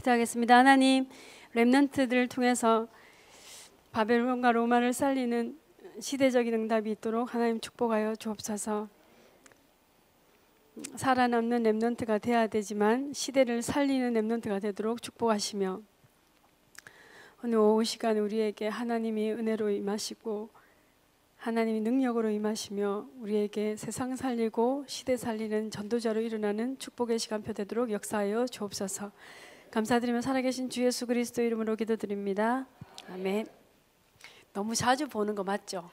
기도하겠습니다. 하나님, 렘넌트들을 통해서 바벨론과 로마를 살리는 시대적인 응답이 있도록 하나님 축복하여 주옵소서. 살아남는 렘넌트가 되어야 되지만 시대를 살리는 렘넌트가 되도록 축복하시며, 오늘 오후 시간 우리에게 하나님이 은혜로 임하시고 하나님이 능력으로 임하시며 우리에게 세상 살리고 시대 살리는 전도자로 일어나는 축복의 시간표 되도록 역사하여 주옵소서. 감사드리며 살아계신 주 예수 그리스도 이름으로 기도드립니다. 아멘. 너무 자주 보는 거 맞죠?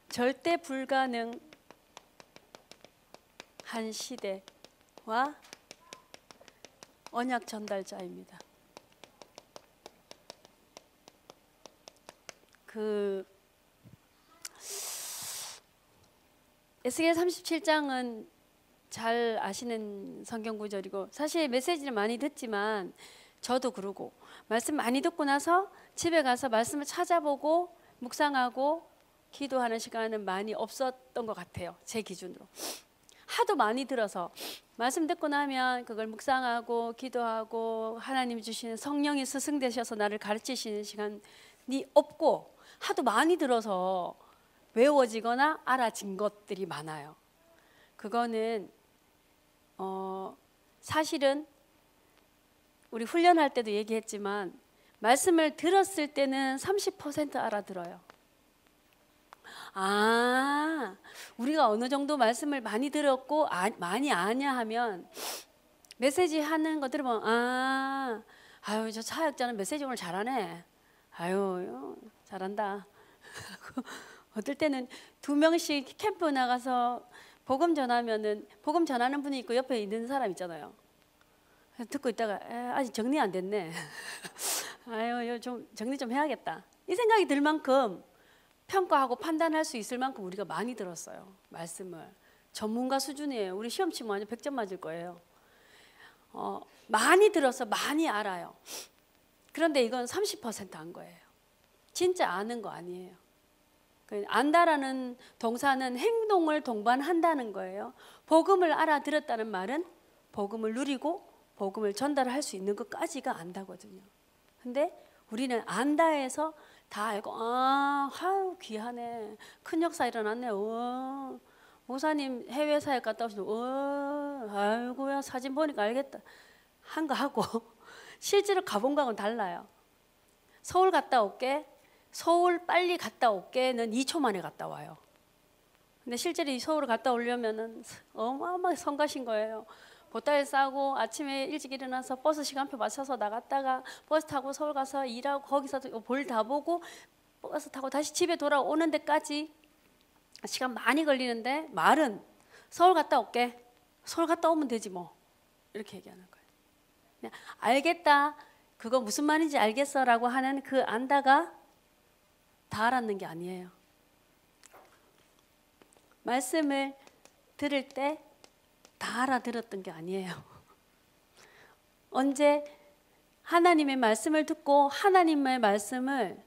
절대 불가능한 시대와 언약 전달자입니다. 에스겔 37장은 잘 아시는 성경 구절이고, 사실 메시지를 많이 듣지만 저도 그러고 말씀 많이 듣고 나서 집에 가서 말씀을 찾아보고 묵상하고 기도하는 시간은 많이 없었던 것 같아요. 제 기준으로. 하도 많이 들어서 말씀 듣고 나면 그걸 묵상하고 기도하고 하나님이 주시는 성령이 스승되셔서 나를 가르치시는 시간이 없고, 하도 많이 들어서 외워지거나 알아진 것들이 많아요. 그거는 사실은 우리 훈련할 때도 얘기했지만 말씀을 들었을 때는 30% 알아들어요. 우리가 어느 정도 말씀을 많이 들었고 많이 아냐 하면 메시지 하는 거 들으면 아유 저 사역자는 메시지 오늘 잘하네, 아유 잘한다. 어떨 때는 2명씩 캠프 나가서 복음 전하면은 복음 전하는 분이 있고 옆에 있는 사람 있잖아요. 듣고 있다가 아직 정리 안 됐네. 아유 좀 정리 좀 해야겠다, 이 생각이 들 만큼 평가하고 판단할 수 있을 만큼 우리가 많이 들었어요. 말씀을 전문가 수준이에요. 우리 시험 치면 완전 100점 맞을 거예요. 많이 들어서 많이 알아요. 그런데 이건 30% 안 거예요. 진짜 아는 거 아니에요. 안다라는 동사는 행동을 동반한다는 거예요. 복음을 알아들었다는 말은 복음을 누리고 복음을 전달할 수 있는 것까지가 안다거든요. 근데 우리는 안다에서 다 알고 아유 귀하네, 큰 역사 일어났네, 목사님 해외 사역 갔다 오시는 아이고야 사진 보니까 알겠다 한 거 하고 실제로 가본 거하고는 달라요. 서울 갔다 올게, 서울 빨리 갔다 올게는 2초 만에 갔다 와요. 근데 실제로 이 서울을 갔다 오려면은 어마어마하게 성가신 거예요. 보따리 싸고 아침에 일찍 일어나서 버스 시간표 맞춰서 나갔다가 버스 타고 서울 가서 일하고 거기서 볼 다 보고 버스 타고 다시 집에 돌아오는 데까지 시간 많이 걸리는데, 말은 서울 갔다 올게, 서울 갔다 오면 되지 뭐, 이렇게 얘기하는 거예요. 그냥 알겠다, 그거 무슨 말인지 알겠어 라고 하는 그 안다가 다 알았는 게 아니에요. 말씀을 들을 때 다 알아들었던 게 아니에요. 언제 하나님의 말씀을 듣고 하나님의 말씀을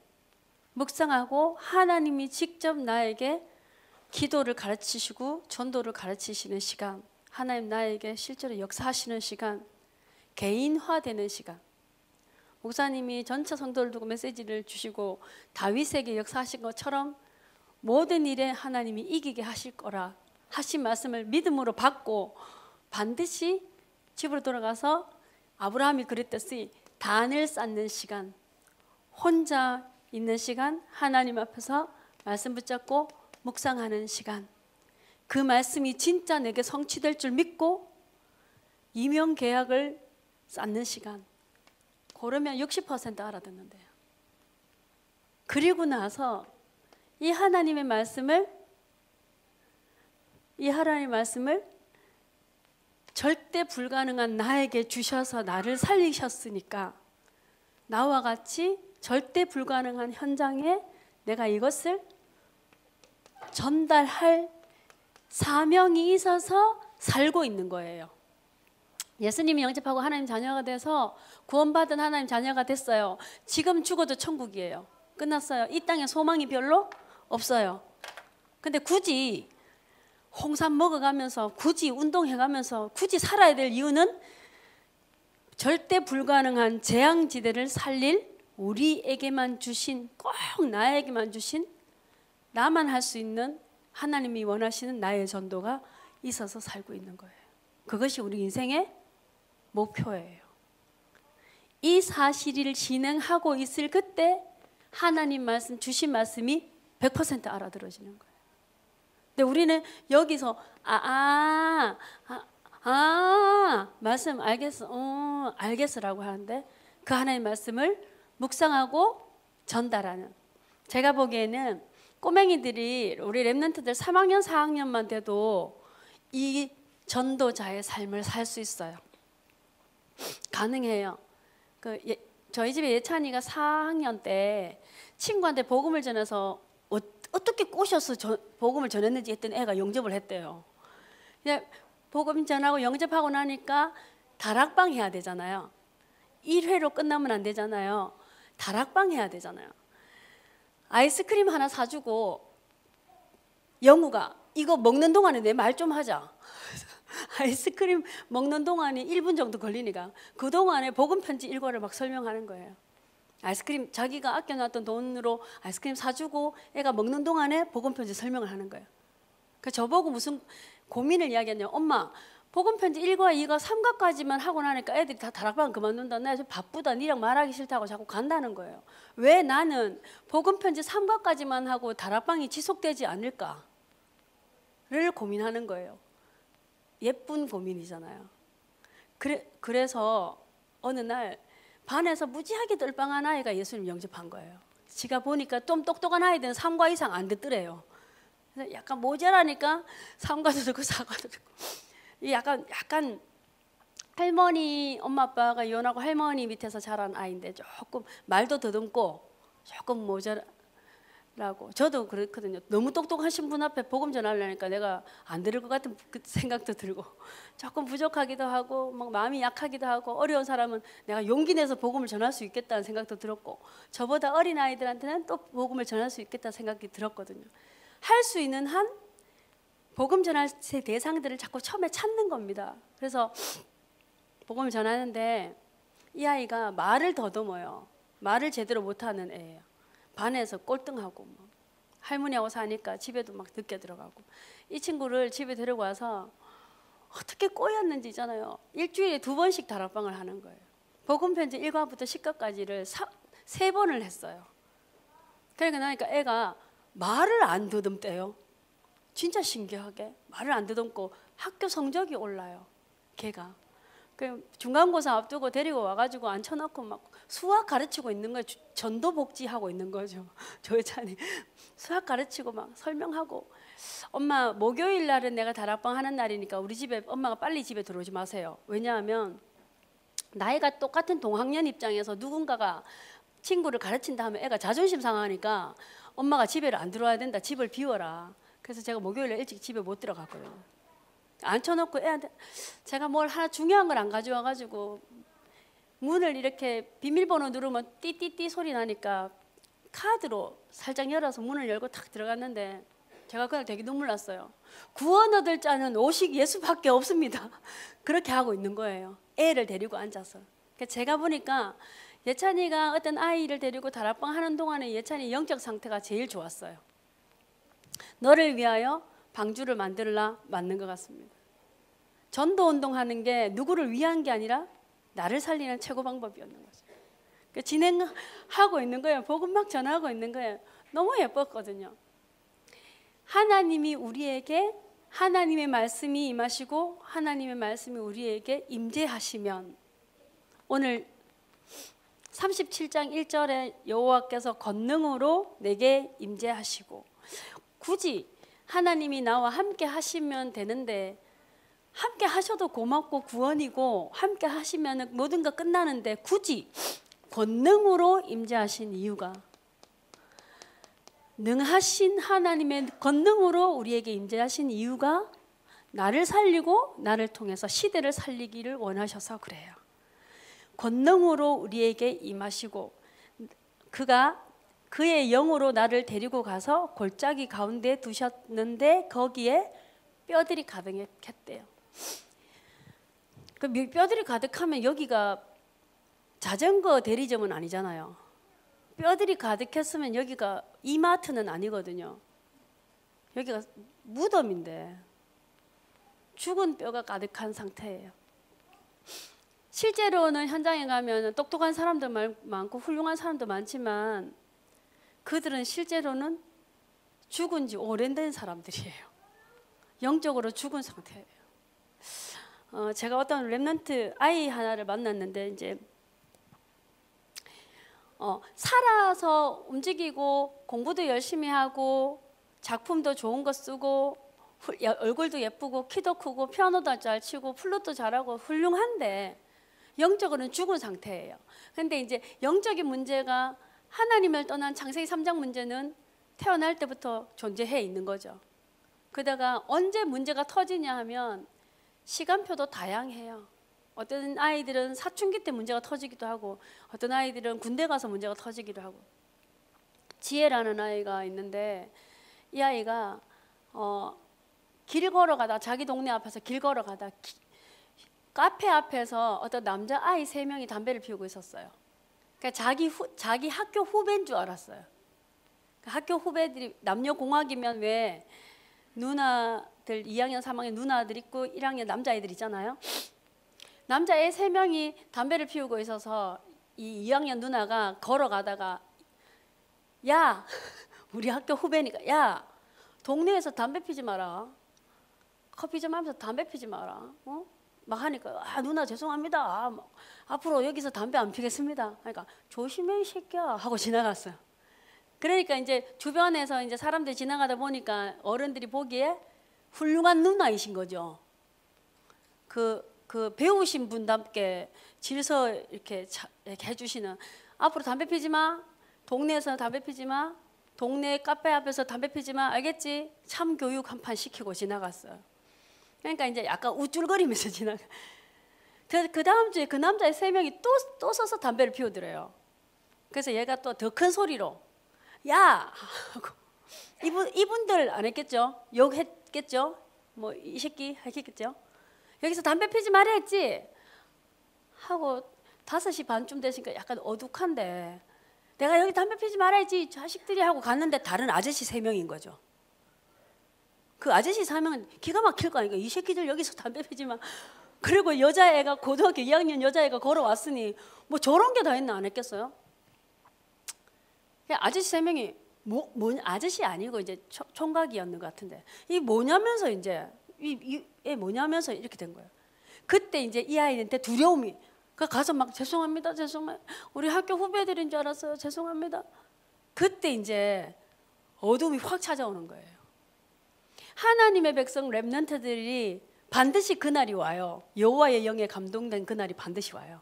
묵상하고 하나님이 직접 나에게 기도를 가르치시고 전도를 가르치시는 시간, 하나님 나에게 실제로 역사하시는 시간, 개인화되는 시간. 목사님이 전체 성도를 두고 메시지를 주시고 다윗에게 역사하신 것처럼 모든 일에 하나님이 이기게 하실 거라 하신 말씀을 믿음으로 받고 반드시 집으로 돌아가서 아브라함이 그랬듯이 단을 쌓는 시간, 혼자 있는 시간, 하나님 앞에서 말씀 붙잡고 묵상하는 시간, 그 말씀이 진짜 내게 성취될 줄 믿고 이명 계약을 쌓는 시간, 그러면 60% 알아듣는데요. 그리고 나서 이 하나님의 말씀을 절대 불가능한 나에게 주셔서 나를 살리셨으니까 나와 같이 절대 불가능한 현장에 내가 이것을 전달할 사명이 있어서 살고 있는 거예요. 예수님이 영접하고 하나님 자녀가 돼서 구원받은 하나님 자녀가 됐어요. 지금 죽어도 천국이에요. 끝났어요. 이 땅에 소망이 별로 없어요. 근데 굳이 홍삼 먹어가면서 굳이 운동해가면서 굳이 살아야 될 이유는 절대 불가능한 재앙지대를 살릴 우리에게만 주신, 꼭 나에게만 주신, 나만 할 수 있는 하나님이 원하시는 나의 전도가 있어서 살고 있는 거예요. 그것이 우리 인생의 목표예요. 이 사실을 진행하고 있을 그때 하나님 말씀, 주신 말씀이 100% 알아들어지는 거예요. 근데 우리는 여기서 말씀 알겠어, 알겠어라고 하는데 그 하나님의 말씀을 묵상하고 전달하는, 제가 보기에는 꼬맹이들이, 우리 랩런트들 3학년 4학년만 돼도 이 전도자의 삶을 살 수 있어요. 가능해요. 저희 집에 예찬이가 4학년 때 친구한테 복음을 전해서 어떻게 꼬셔서 복음을 전했는지 했더니 애가 영접을 했대요. 복음 전하고 영접하고 나니까 다락방 해야 되잖아요. 1회로 끝나면 안 되잖아요. 다락방 해야 되잖아요. 아이스크림 하나 사주고 영우가 이거 먹는 동안에 내 말 좀 하자. 아이스크림 먹는 동안이 1분 정도 걸리니까 그 동안에 복음 편지 일과를 막 설명하는 거예요. 아이스크림 자기가 아껴놨던 돈으로 아이스크림 사주고 애가 먹는 동안에 복음 편지 설명을 하는 거예요. 그 저보고 무슨 고민을 이야기했냐면, 엄마 복음 편지 1과 2과 3과까지만 하고 나니까 애들이 다 다락방 그만둔다. 나 좀 바쁘다. 니랑 말하기 싫다고 자꾸 간다는 거예요. 왜 나는 복음 편지 3과까지만 하고 다락방이 지속되지 않을까를 고민하는 거예요. 예쁜 고민이잖아요. 그래서 어느 날 반에서 무지하게 덜빵한 아이가 예수님 영접한 거예요. 지가 보니까 좀 똑똑한 아이들은 3과 이상 안 듣더래요. 그래서 약간 모자라니까 3과도 듣고 4과도 듣고, 약간 할머니, 엄마 아빠가 이혼하고 할머니 밑에서 자란 아이인데 조금 말도 더듬고 조금 모자라고. 저도 그렇거든요. 너무 똑똑하신 분 앞에 복음 전하려니까 내가 안 들을 것 같은 생각도 들고, 조금 부족하기도 하고 막 마음이 약하기도 하고, 어려운 사람은 내가 용기 내서 복음을 전할 수 있겠다는 생각도 들었고, 저보다 어린 아이들한테는 또 복음을 전할 수 있겠다는 생각이 들었거든요. 할 수 있는 한 복음 전할 대상들을 자꾸 처음에 찾는 겁니다. 그래서 복음을 전하는데 이 아이가 말을 더듬어요. 말을 제대로 못하는 애예요. 반에서 꼴등하고, 뭐 할머니하고 사니까 집에도 막 늦게 들어가고. 이 친구를 집에 데리고 와서 어떻게 꼬였는지 있잖아요. 일주일에 2번씩 다락방을 하는 거예요. 복음 편지 1과부터 10과까지를 3번을 했어요. 그러니까 나니까 애가 말을 안 더듬대요. 진짜 신기하게 말을 안 더듬고 학교 성적이 올라요. 걔가. 중간고사 앞두고 데리고 와가지고 앉혀놓고 막 수학 가르치고 있는 거예요. 전도복지하고 있는 거죠. 조혜찬이 수학 가르치고 막 설명하고, 엄마 목요일 날은 내가 다락방 하는 날이니까 우리 집에, 엄마가 빨리 집에 들어오지 마세요. 왜냐하면 나이가 똑같은 동학년 입장에서 누군가가 친구를 가르친다 하면 애가 자존심 상하니까 엄마가 집에를 안 들어와야 된다. 집을 비워라. 그래서 제가 목요일에 일찍 집에 못 들어갔거든요. 앉혀놓고 애한테 제가 뭘 하나 중요한 걸 안 가져와가지고 문을 이렇게 비밀번호 누르면 띠띠띠 소리 나니까 카드로 살짝 열어서 문을 열고 탁 들어갔는데 제가 그날 되게 눈물 났어요. 구원 얻을 자는 오직 예수밖에 없습니다. 그렇게 하고 있는 거예요. 애를 데리고 앉아서. 제가 보니까 예찬이가 어떤 아이를 데리고 다락방 하는 동안에 예찬이 영적 상태가 제일 좋았어요. 너를 위하여 방주를 만들라 맞는 것 같습니다. 전도 운동하는 게 누구를 위한 게 아니라 나를 살리는 최고 방법이었는 거죠. 진행하고 있는 거예요. 복음 막 전하고 있는 거예요. 너무 예뻤거든요. 하나님이 우리에게, 하나님의 말씀이 임하시고 하나님의 말씀이 우리에게 임재하시면, 오늘 37장 1절에 여호와께서 권능으로 내게 임재하시고, 굳이 하나님이 나와 함께 하시면 되는데, 함께 하셔도 고맙고 구원이고 함께 하시면 모든 거 끝나는데 굳이 권능으로 임재하신 이유가, 능하신 하나님의 권능으로 우리에게 임재하신 이유가 나를 살리고 나를 통해서 시대를 살리기를 원하셔서 그래요. 권능으로 우리에게 임하시고 그가 그의 영으로 나를 데리고 가서 골짜기 가운데 두셨는데 거기에 뼈들이 가득했대요. 그 뼈들이 가득하면 여기가 자전거 대리점은 아니잖아요. 뼈들이 가득했으면 여기가 이마트는 아니거든요. 여기가 무덤인데 죽은 뼈가 가득한 상태예요. 실제로는 현장에 가면 똑똑한 사람도 많고 훌륭한 사람도 많지만 그들은 실제로는 죽은 지 오래된 사람들이에요. 영적으로 죽은 상태예요. 제가 어떤 렘넌트 아이 하나를 만났는데 이제 살아서 움직이고 공부도 열심히 하고 작품도 좋은 거 쓰고 얼굴도 예쁘고 키도 크고 피아노도 잘 치고 플룻도 잘하고 훌륭한데 영적으로는 죽은 상태예요. 근데 이제 영적인 문제가 하나님을 떠난 창세기 3장 문제는 태어날 때부터 존재해 있는 거죠. 그러다가 언제 문제가 터지냐 하면 시간표도 다양해요. 어떤 아이들은 사춘기 때 문제가 터지기도 하고 어떤 아이들은 군대 가서 문제가 터지기도 하고. 지혜라는 아이가 있는데 이 아이가 길 걸어가다 자기 동네 앞에서 길 걸어가다 카페 앞에서 어떤 남자 아이 3명이 담배를 피우고 있었어요. 그러니까 자기 학교 후배인 줄 알았어요. 학교 후배들이 남녀공학이면 왜 누나들 2학년 3학년 누나들 있고 1학년 남자애들 있잖아요. 남자애 3명이 담배를 피우고 있어서 이 2학년 누나가 걸어가다가 야 우리 학교 후배니까 야 동네에서 담배 피지 마라. 커피 좀 하면서 담배 피지 마라. 막 하니까 누나 죄송합니다. 앞으로 여기서 담배 안 피겠습니다. 그러니까 조심해 이 새끼야 하고 지나갔어요. 그러니까 이제 주변에서 이제 사람들이 지나가다 보니까 어른들이 보기에 훌륭한 누나이신 거죠. 그 배우신 분답게 질서 이렇게 해주시는 앞으로 담배 피지 마. 동네에서 담배 피지 마. 동네 카페 앞에서 담배 피지 마. 알겠지? 참 교육 한 판 시키고 지나갔어요. 그러니까 이제 약간 우쭐거리면서 지나가. 그 다음 주에 그 남자애 3명이 또 서서 담배를 피우더래요. 그래서 얘가 또 더 큰 소리로 야! 하고 이분들 안 했겠죠? 욕했겠죠? 뭐 이 새끼 했겠죠? 여기서 담배 피지 말아 했지? 하고 5시 반쯤 되니까 약간 어둑한데 내가 여기 담배 피지 말아 했지 자식들이 하고 갔는데 다른 아저씨 3명인 거죠. 그 아저씨 3명은 기가 막힐 거 아니까 이 새끼들 여기서 담배 피지 마. 그리고 여자애가 고등학교 2학년 여자애가 걸어왔으니 뭐 저런 게 다 했나 안 했겠어요? 아저씨 3명이 뭐 아저씨 아니고 이제 총각이었는 것 같은데 이 뭐냐면서 이제 이 뭐냐면서 이렇게 된 거예요. 그때 이제 이 아이한테 두려움이 가서 막 죄송합니다 우리 학교 후배들인 줄 알았어요 죄송합니다. 그때 이제 어둠이 확 찾아오는 거예요. 하나님의 백성 렘넌트들이 반드시 그날이 와요. 여호와의 영에 감동된 그날이 반드시 와요.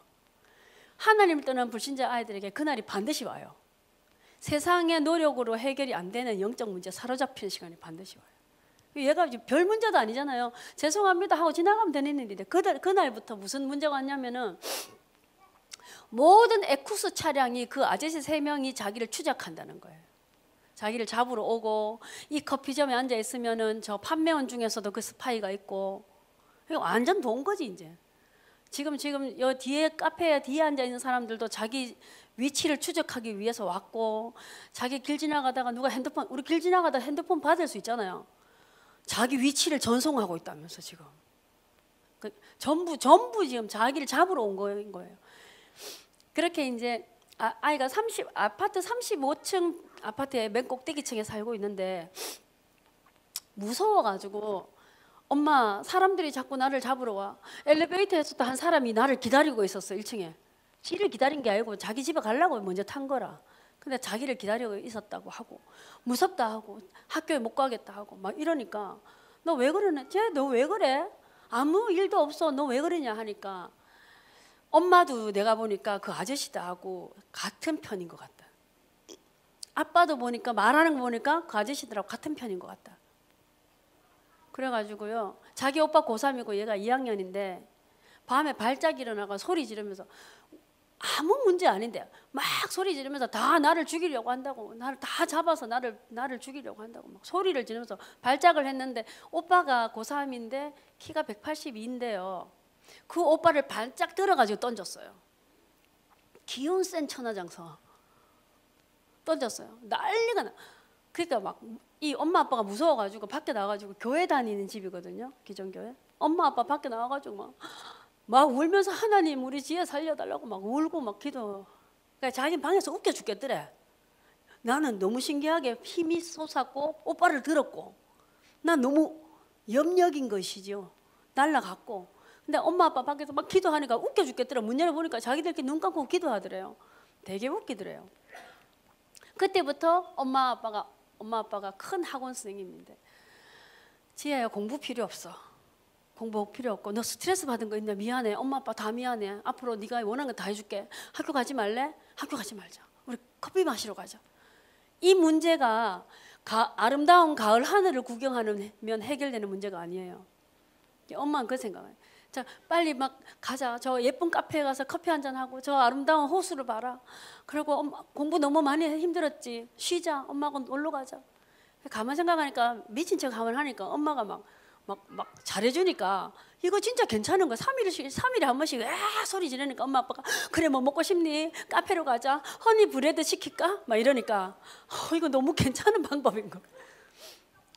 하나님을 떠난 불신자 아이들에게 그날이 반드시 와요. 세상의 노력으로 해결이 안 되는 영적 문제 사로잡히는 시간이 반드시 와요. 얘가 별 문제도 아니잖아요. 죄송합니다 하고 지나가면 되는 일인데 그날부터 무슨 문제가 왔냐면은 모든 에쿠스 차량이 그 아저씨 3명이 자기를 추적한다는 거예요. 자기를 잡으러 오고 이 커피점에 앉아 있으면은 저 판매원 중에서도 그 스파이가 있고 이거 완전 돈 거지 이제. 지금 여 뒤에 카페에 뒤에 앉아 있는 사람들도 자기 위치를 추적하기 위해서 왔고 자기 길 지나가다가 누가 핸드폰 우리 길 지나가다 핸드폰 받을 수 있잖아요. 자기 위치를 전송하고 있다면서 지금 전부 지금 자기를 잡으러 온 거예요. 그렇게 이제 아이가 아파트 35층 아파트의 맨 꼭대기층에 살고 있는데 무서워가지고 엄마 사람들이 자꾸 나를 잡으러 와. 엘리베이터에서도 한 사람이 나를 기다리고 있었어 1층에. 지를 기다린 게 아니고 자기 집에 가려고 먼저 탄 거라. 근데 자기를 기다리고 있었다고 하고 무섭다 하고 학교에 못 가겠다 하고 막 이러니까 너 왜 그러냐? 쟤 너 왜 그래? 아무 일도 없어. 너 왜 그러냐 하니까 엄마도 내가 보니까 그 아저씨다 하고 같은 편인 것 같다. 아빠도 보니까 말하는 거 보니까 그 아저씨들하고 같은 편인 것 같다. 그래가지고요 자기 오빠 고3이고 얘가 2학년인데 밤에 발작 일어나가 소리 지르면서 아무 문제 아닌데 막 소리 지르면서 다 나를 죽이려고 한다고, 나를 다 잡아서 나를 죽이려고 한다고 막 소리를 지르면서 발작을 했는데, 오빠가 고3인데 키가 182인데요. 그 오빠를 발작 들어가지고 던졌어요. 기운 센 천하장사 던졌어요. 난리가 나. 그러니까 막 이 엄마 아빠가 무서워가지고 밖에 나가지고, 교회 다니는 집이거든요, 기존교회. 엄마 아빠 밖에 나가가지고 막 울면서 하나님 우리 지혜 살려달라고 막 울고 막 기도. 그러니까 자기 방에서 웃겨 죽겠더래. 나는 너무 신기하게 힘이 솟았고 오빠를 들었고, 난 너무 염려인 것이죠. 날라갔고. 근데 엄마 아빠 밖에서 막 기도하니까 웃겨 죽겠더라. 문 열어보니까 자기들끼리 눈 감고 기도하더래요. 되게 웃기더래요. 그때부터 엄마 아빠가 큰 학원 선생님인데, 지혜야 공부 필요 없어. 공부 필요 없고 너 스트레스 받은 거 있냐? 미안해. 엄마 아빠 다 미안해. 앞으로 네가 원하는 거 다 해줄게. 학교 가지 말래? 학교 가지 말자. 우리 커피 마시러 가자. 이 문제가 아름다운 가을 하늘을 구경하면 해결되는 문제가 아니에요. 엄마는 그 생각을. 자, 빨리 막 가자. 저 예쁜 카페에 가서 커피 한잔 하고 저 아름다운 호수를 봐라. 그리고 엄마 공부 너무 많이 힘들었지. 쉬자. 엄마하고 놀러 가자. 가만 생각하니까 미친 척 하면 하니까 엄마가 막 잘해주니까 이거 진짜 괜찮은 거야. 3일에 한 번씩 소리 지르니까 엄마 아빠가 그래 뭐 먹고 싶니? 카페로 가자. 허니 브레드 시킬까? 막 이러니까 이거 너무 괜찮은 방법인 거.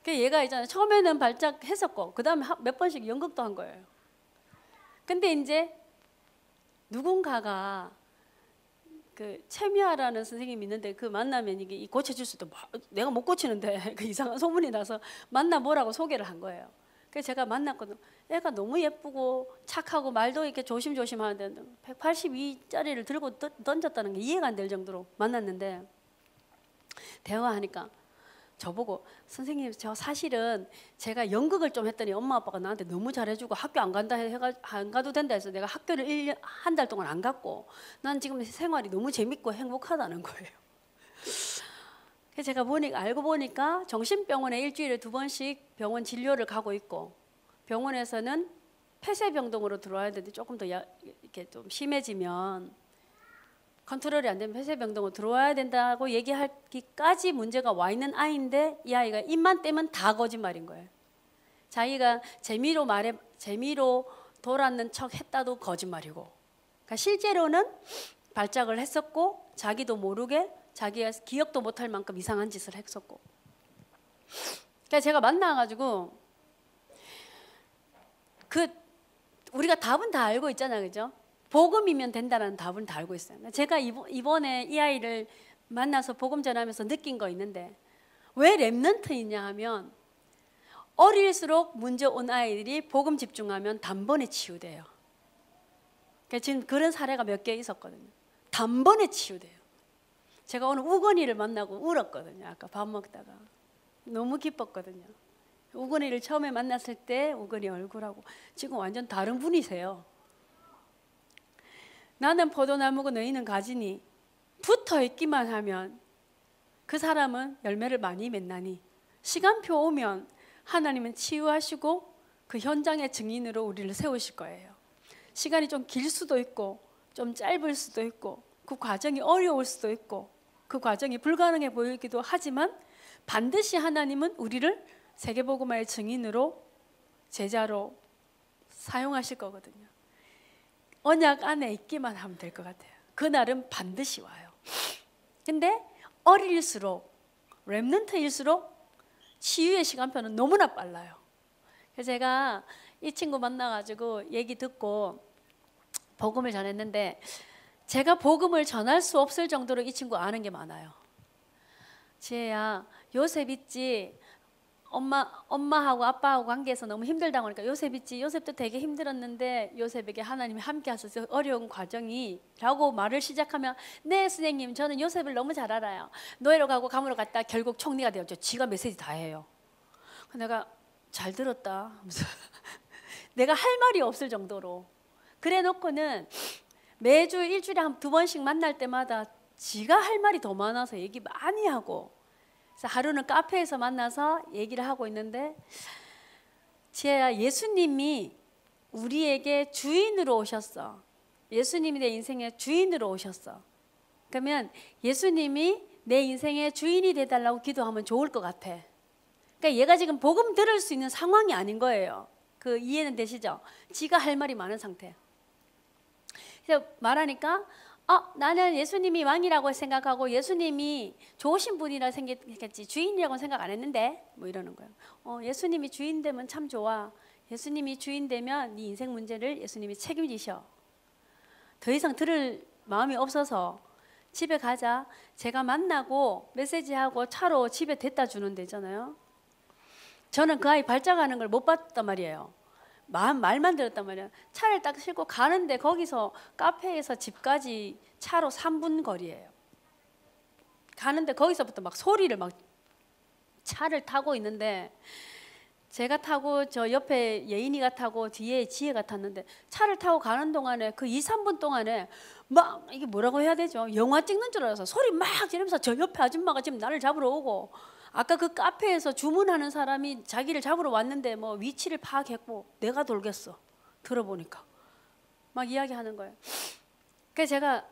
그 얘가 있잖아요. 처음에는 발작했었고 그 다음에 몇 번씩 연극도 한 거예요. 근데 이제 누군가가 그 최미아라는 선생님이 있는데 그 만나면 이게 고쳐줄 수도, 내가 못 고치는데 그 이상한 소문이 나서 만나보라고 소개를 한 거예요. 그래서 제가 만났거든요. 애가 너무 예쁘고 착하고 말도 이렇게 조심조심 하는데 182짜리를 들고 던졌다는 게 이해가 안 될 정도로 만났는데, 대화하니까 저보고 선생님 저 사실은 제가 연극을 좀 했더니 엄마 아빠가 나한테 너무 잘해주고 학교 안 간다 안 가도 된다 해서 내가 학교를 한 달 동안 안 갔고 난 지금 생활이 너무 재밌고 행복하다는 거예요. 그래서 제가 알고 보니까 정신병원에 일주일에 2번씩 병원 진료를 가고 있고, 병원에서는 폐쇄병동으로 들어와야 되는데 조금 더 이렇게 좀 심해지면 컨트롤이 안 되면 폐쇄병동으로 들어와야 된다고 얘기하기까지 문제가 와 있는 아이인데, 이 아이가 입만 떼면 다 거짓말인 거예요. 자기가 재미로 돌았는 척 했다도 거짓말이고, 그러니까 실제로는 발작을 했었고 자기도 모르게 자기가 기억도 못할 만큼 이상한 짓을 했었고. 그러니까 제가 만나가지고 우리가 답은 다 알고 있잖아요, 그죠? 복음이면 된다는 답은 다 알고 있어요. 제가 이번에 이 아이를 만나서 복음 전하면서 느낀 거 있는데, 왜 랩넌트이냐 하면 어릴수록 문제 온 아이들이 복음 집중하면 단번에 치유돼요. 그러니까 지금 그런 사례가 몇 개 있었거든요. 단번에 치유돼요. 제가 오늘 우건이를 만나고 울었거든요. 아까 밥 먹다가 너무 기뻤거든요. 우건이를 처음에 만났을 때 우건이 얼굴하고 지금 완전 다른 분이세요. 나는 포도나무고 너희는 가지니 붙어 있기만 하면 그 사람은 열매를 많이 맺나니, 시간표 오면 하나님은 치유하시고 그 현장의 증인으로 우리를 세우실 거예요. 시간이 좀 길 수도 있고 좀 짧을 수도 있고 그 과정이 어려울 수도 있고 그 과정이 불가능해 보이기도 하지만 반드시 하나님은 우리를 세계복음화의 증인으로, 제자로 사용하실 거거든요. 언약 안에 있기만 하면 될 것 같아요. 그날은 반드시 와요. 근데 어릴수록, 렘넌트일수록 치유의 시간표는 너무나 빨라요. 그래서 제가 이 친구 만나가지고 얘기 듣고 복음을 전했는데, 제가 복음을 전할 수 없을 정도로 이 친구 아는 게 많아요. 지혜야, 요셉 있지? 엄마하고 아빠하고 관계에서 너무 힘들다고 하니까 요셉 있지? 요셉도 되게 힘들었는데 요셉에게 하나님이 함께 하셔서 어려운 과정이 라고 말을 시작하면, 네 선생님 저는 요셉을 너무 잘 알아요. 노예로 가고 감으로 갔다 결국 총리가 되었죠. 지가 메시지 다 해요. 내가 잘 들었다 하면서 내가 할 말이 없을 정도로 그래 놓고는 매주 일주일에 한 2번씩 만날 때마다 지가 할 말이 더 많아서 얘기 많이 하고, 그래서 하루는 카페에서 만나서 얘기를 하고 있는데, 지혜야 예수님이 우리에게 주인으로 오셨어. 예수님이 내 인생의 주인으로 오셨어. 그러면 예수님이 내 인생의 주인이 돼달라고 기도하면 좋을 것 같아. 그러니까 얘가 지금 복음 들을 수 있는 상황이 아닌 거예요. 그 이해는 되시죠? 지가 할 말이 많은 상태. 그래서 말하니까 나는 예수님이 왕이라고 생각하고 예수님이 좋으신 분이라 생각했지 주인이라고 생각 안 했는데 뭐 이러는 거예요. 예수님이 주인 되면 참 좋아. 예수님이 주인 되면 네 인생 문제를 예수님이 책임지셔. 더 이상 들을 마음이 없어서 집에 가자. 제가 만나고 메시지하고 차로 집에 데려다 주는 데잖아요. 저는 그 아이 발작하는 걸 못 봤단 말이에요. 말만 들었단 말이에요. 차를 딱 싣고 가는데 거기서 카페에서 집까지 차로 3분 거리예요. 가는데 거기서부터 막 소리를 막 차를 타고 있는데 제가 타고 저 옆에 예인이가 타고 뒤에 지혜가 탔는데 차를 타고 가는 동안에 그 2, 3분 동안에 막 이게 뭐라고 해야 되죠? 영화 찍는 줄 알아서 소리 막 지르면서 저 옆에 아줌마가 지금 나를 잡으러 오고 아까 그 카페에서 주문하는 사람이 자기를 잡으러 왔는데 뭐 위치를 파악했고 내가 돌겠어. 들어보니까 막 이야기하는 거예요. 그래서 제가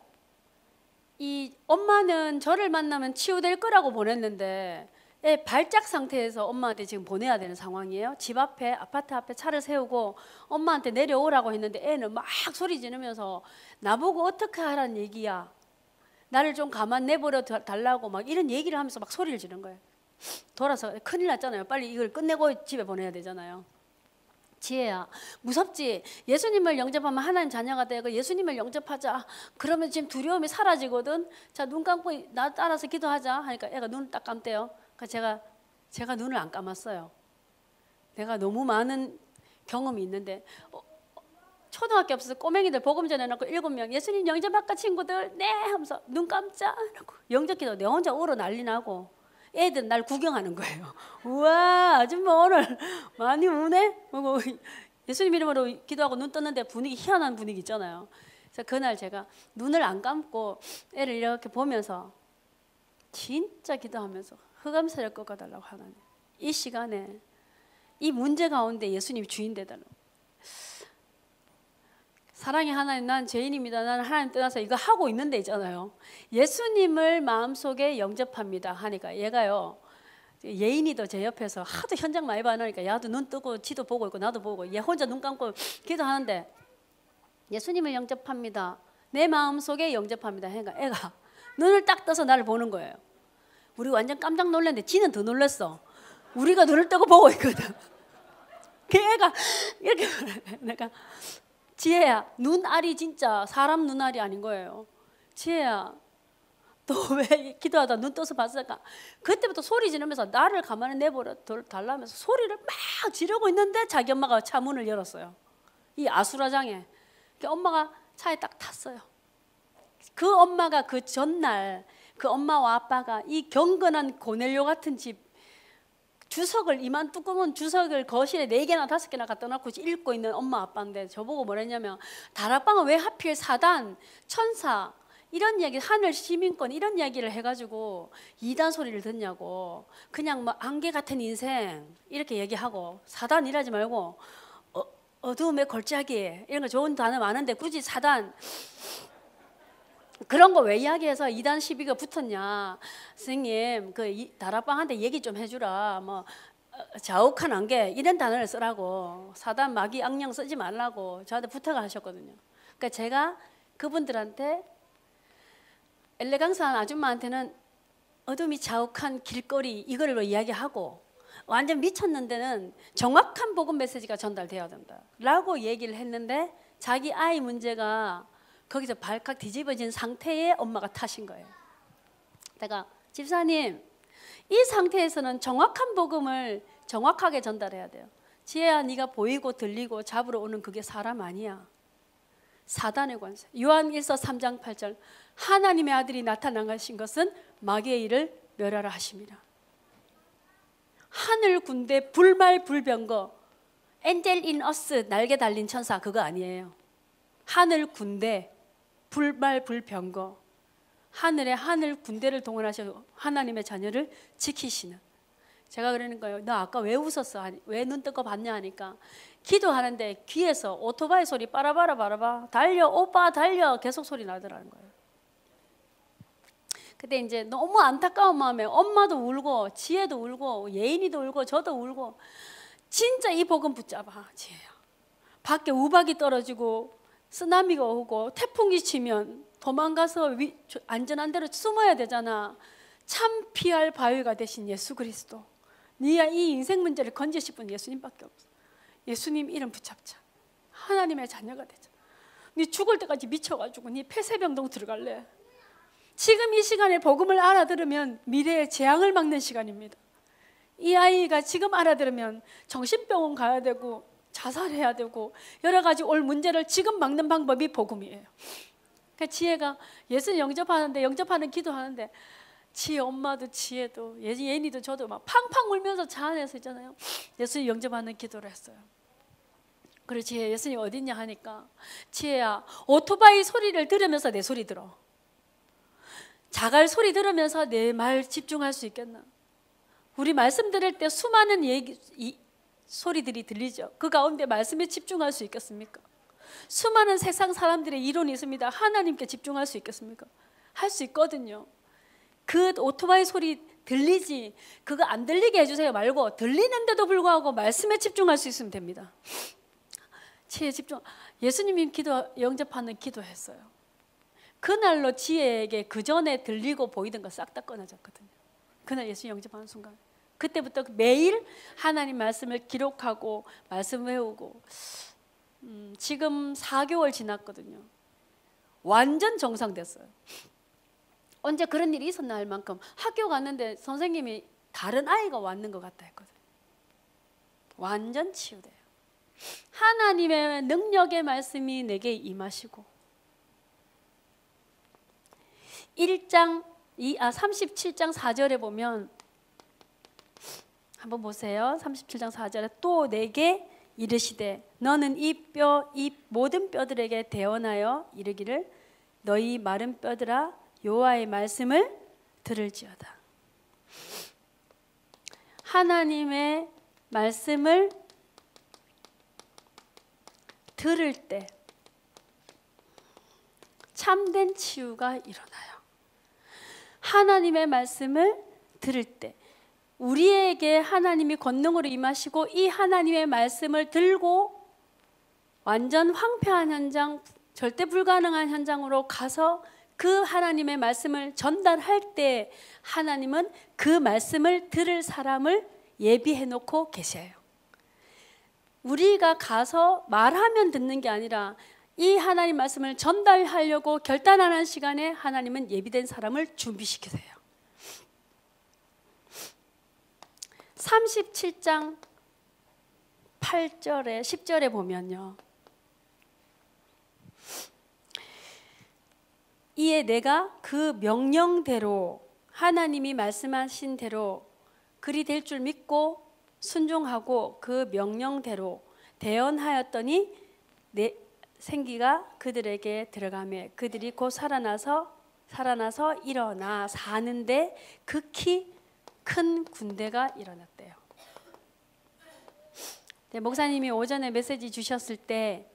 이 엄마는 저를 만나면 치유될 거라고 보냈는데 애 발작 상태에서 엄마한테 지금 보내야 되는 상황이에요. 집 앞에 아파트 앞에 차를 세우고 엄마한테 내려오라고 했는데 애는 막 소리 지르면서 나보고 어떻게 하라는 얘기야. 나를 좀 가만 내버려 달라고 막 이런 얘기를 하면서 막 소리를 지르는 거예요. 돌아서 큰일 났잖아요. 빨리 이걸 끝내고 집에 보내야 되잖아요. 지혜야 무섭지? 예수님을 영접하면 하나님 자녀가 되고 예수님을 영접하자. 그러면 지금 두려움이 사라지거든. 자, 눈 감고 나 따라서 기도하자 하니까 애가 눈을 딱 감대요. 그러니까 제가 눈을 안 감았어요. 내가 너무 많은 경험이 있는데 초등학교 없어서 꼬맹이들 복음 전해놓고 7명 예수님 영접할까 친구들 네 하면서 눈 감자 이러고 영접기도 내 혼자 울어 난리 나고 애들은 날 구경하는 거예요. 우와 아줌마 오늘 많이 우네? 예수님 이름으로 기도하고 눈 떴는데 분위기 희한한 분위기 있잖아요. 그래서 그날 제가 눈을 안 감고 애를 이렇게 보면서 진짜 기도하면서 흑암사를 꺾어달라고 하나님 이 시간에 이 문제 가운데 예수님이 주인 되달라고. 사랑의 하나님 난 죄인입니다. 나는 하나님 떠나서 이거 하고 있는데 있잖아요. 예수님을 마음속에 영접합니다 하니까 얘가요 예인이도 제 옆에서 하도 현장 많이 봐놓으니까 야도 눈 뜨고 지도 보고 있고 나도 보고 얘 혼자 눈 감고 기도하는데 예수님을 영접합니다. 내 마음속에 영접합니다. 그러니까 애가 눈을 딱 떠서 나를 보는 거예요. 우리 완전 깜짝 놀랐는데 지는 더 놀랐어. 우리가 눈을 뜨고 보고 있거든. 그 애가 이렇게 내가 지혜야 눈알이 진짜 사람 눈알이 아닌 거예요. 지혜야 너 왜 기도하다 눈 떠서 봤을까? 그때부터 소리 지르면서 나를 가만히 내버려 달라면서 소리를 막 지르고 있는데 자기 엄마가 차 문을 열었어요. 이 아수라장에 엄마가 차에 딱 탔어요. 그 엄마가 그 전날 그 엄마와 아빠가 이 경건한 고넬료 같은 집 주석을 이만 두꺼운 주석을 거실에 4개나 5개나 갖다 놓고 읽고 있는 엄마 아빠인데 저보고 뭐랬냐면 다락방은 왜 하필 사단 천사 이런 이야기 하늘 시민권 이런 이야기를 해가지고 이단 소리를 듣냐고. 그냥 뭐 안개 같은 인생 이렇게 얘기하고 사단 일하지 말고 어두움의 골짜기 이런 거 좋은 단어 많은데 굳이 사단 그런 거 왜 이야기해서 2단 시비가 붙었냐. 선생님 그 다락방한테 얘기 좀 해주라. 뭐 자욱한 안개 이런 단어를 쓰라고 사단 마귀 악령 쓰지 말라고 저한테 부탁을 하셨거든요. 그러니까 제가 그분들한테 엘레강스한 아줌마한테는 어둠이 자욱한 길거리 이걸로 이야기하고 완전 미쳤는 데는 정확한 복음 메시지가 전달되어야 된다 라고 얘기를 했는데 자기 아이 문제가 거기서 발칵 뒤집어진 상태에 엄마가 타신 거예요. 내가 집사님 이 상태에서는 정확한 복음을 정확하게 전달해야 돼요. 지혜야 네가 보이고 들리고 잡으러 오는 그게 사람 아니야. 사단의 권세. 요한 1서 3장 8절 하나님의 아들이 나타나신 것은 마귀의 일을 멸하라 하십니다. 하늘 군대 불말 불병거 엔젤 인 어스 날개 달린 천사 그거 아니에요. 하늘 군대 불말 불병거 하늘에 하늘 군대를 동원하셔서 하나님의 자녀를 지키시는 제가 그러는 거예요. 너 아까 왜 웃었어? 왜 눈 뜨고 봤냐 하니까 기도하는데 귀에서 오토바이 소리 빠라바라 달려 오빠 달려 계속 소리 나더라는 거예요. 그때 이제 너무 안타까운 마음에 엄마도 울고 지혜도 울고 예인이도 울고 저도 울고 진짜 이 복음 붙잡아 지혜야. 밖에 우박이 떨어지고 쓰나미가 오고 태풍이 치면 도망가서 안전한 데로 숨어야 되잖아. 참 피할 바위가 되신 예수 그리스도. 네가 이 인생 문제를 건지실 분 예수님밖에 없어. 예수님 이름 붙잡자. 하나님의 자녀가 되자. 네 죽을 때까지 미쳐가지고 네 폐쇄병동 들어갈래. 지금 이 시간에 복음을 알아들으면 미래의 재앙을 막는 시간입니다. 이 아이가 지금 알아들으면 정신병원 가야 되고 자살해야 되고 여러 가지 올 문제를 지금 막는 방법이 복음이에요. 그러니까 지혜가 예수님 영접하는 기도하는데 지혜 엄마도 지혜도 예인이도 저도 막 팡팡 울면서 차 안에서 있잖아요. 예수님 영접하는 기도를 했어요. 그리고 지혜 예수님 어딨냐 하니까 지혜야 오토바이 소리를 들으면서 내 소리 들어. 자갈 소리 들으면서 내 말 집중할 수 있겠나? 우리 말씀 들을 때 수많은 소리들이 들리죠. 그 가운데 말씀에 집중할 수 있겠습니까? 수많은 세상 사람들의 이론이 있습니다. 하나님께 집중할 수 있겠습니까? 할 수 있거든요. 그 오토바이 소리 들리지 그거 안 들리게 해주세요 말고 들리는데도 불구하고 말씀에 집중할 수 있으면 됩니다. 지혜 집중. 예수님이 영접하는 기도했어요. 그날로 지혜에게 그 전에 들리고 보이던 거 싹 다 끊어졌거든요. 그날 예수 영접하는 순간 그때부터 매일 하나님 말씀을 기록하고 말씀 외우고 지금 4개월 지났거든요. 완전 정상됐어요. 언제 그런 일이 있었나 할 만큼 학교 갔는데 선생님이 다른 아이가 왔는 것 같다 했거든요. 완전 치유돼요. 하나님의 능력의 말씀이 내게 임하시고 37장 4절에 보면 한번 보세요. 37장 4절에 또 내게 이르시되 너는 이 모든 뼈들에게 대언하여 이르기를 너희 마른 뼈들아 여호와의 말씀을 들을지어다. 하나님의 말씀을 들을 때 참된 치유가 일어나요. 하나님의 말씀을 들을 때 우리에게 하나님이 권능으로 임하시고 이 하나님의 말씀을 들고 완전 황폐한 현장, 절대 불가능한 현장으로 가서 그 하나님의 말씀을 전달할 때 하나님은 그 말씀을 들을 사람을 예비해 놓고 계셔요. 우리가 가서 말하면 듣는 게 아니라 이 하나님 말씀을 전달하려고 결단하는 시간에 하나님은 예비된 사람을 준비시키세요. 37장 8절에 10절에 보면요. 이에 내가 그 명령대로 하나님이 말씀하신 대로 그리 될 줄 믿고 순종하고 그 명령대로 대언하였더니 내 생기가 그들에게 들어가매 그들이 곧 살아나서 일어나 사는데 극히 큰 군대가 일어났대요. 네, 목사님이 오전에 메시지 주셨을 때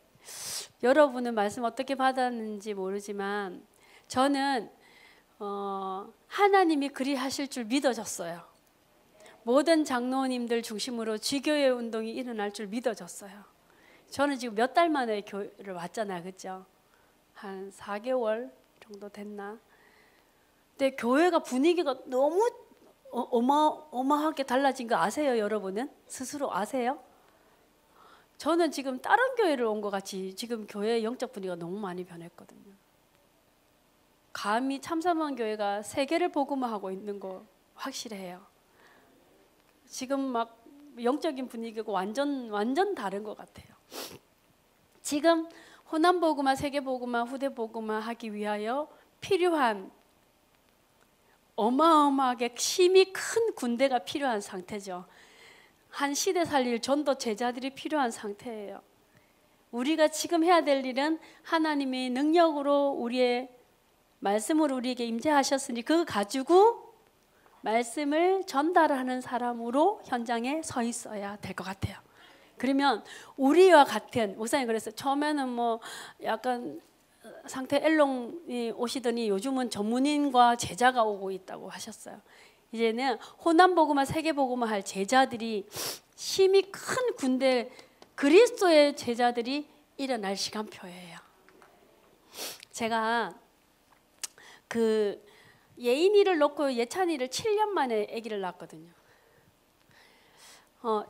여러분은 말씀 어떻게 받았는지 모르지만 저는 하나님이 그리 하실 줄 믿어졌어요. 모든 장로님들 중심으로 지교회 운동이 일어날 줄 믿어졌어요. 저는 지금 몇 달 만에 교회를 왔잖아요. 그렇죠? 한 4개월 정도 됐나? 근데 교회가 분위기가 너무 어마어마하게 달라진 거 아세요? 여러분은? 스스로 아세요? 저는 지금 다른 교회를 온 것 같이 지금 교회의 영적 분위기가 너무 많이 변했거든요. 감히 참사만 교회가 세계를 복음화하고 있는 거 확실해요. 지금 막 영적인 분위기가 완전 다른 것 같아요. 지금 호남 복음화, 세계 복음화, 후대 복음화 하기 위하여 필요한 어마어마하게 힘이 큰 군대가 필요한 상태죠. 한 시대 살릴 전도 제자들이 필요한 상태예요. 우리가 지금 해야 될 일은 하나님의 능력으로 우리의 말씀으로 우리에게 임재하셨으니 그거 가지고 말씀을 전달하는 사람으로 현장에 서 있어야 될 것 같아요. 그러면 우리와 같은, 목사님 그랬어요. 처음에는 뭐 약간 상태 엘롱이 오시더니 요즘은 전문인과 제자가 오고 있다고 하셨어요. 이제는 호남복음화 세계복음화 할 제자들이 힘이 큰 군대, 그리스도의 제자들이 일어날 시간표예요. 제가 그 예인이를 놓고 예찬이를 7년 만에 아기를 낳았거든요.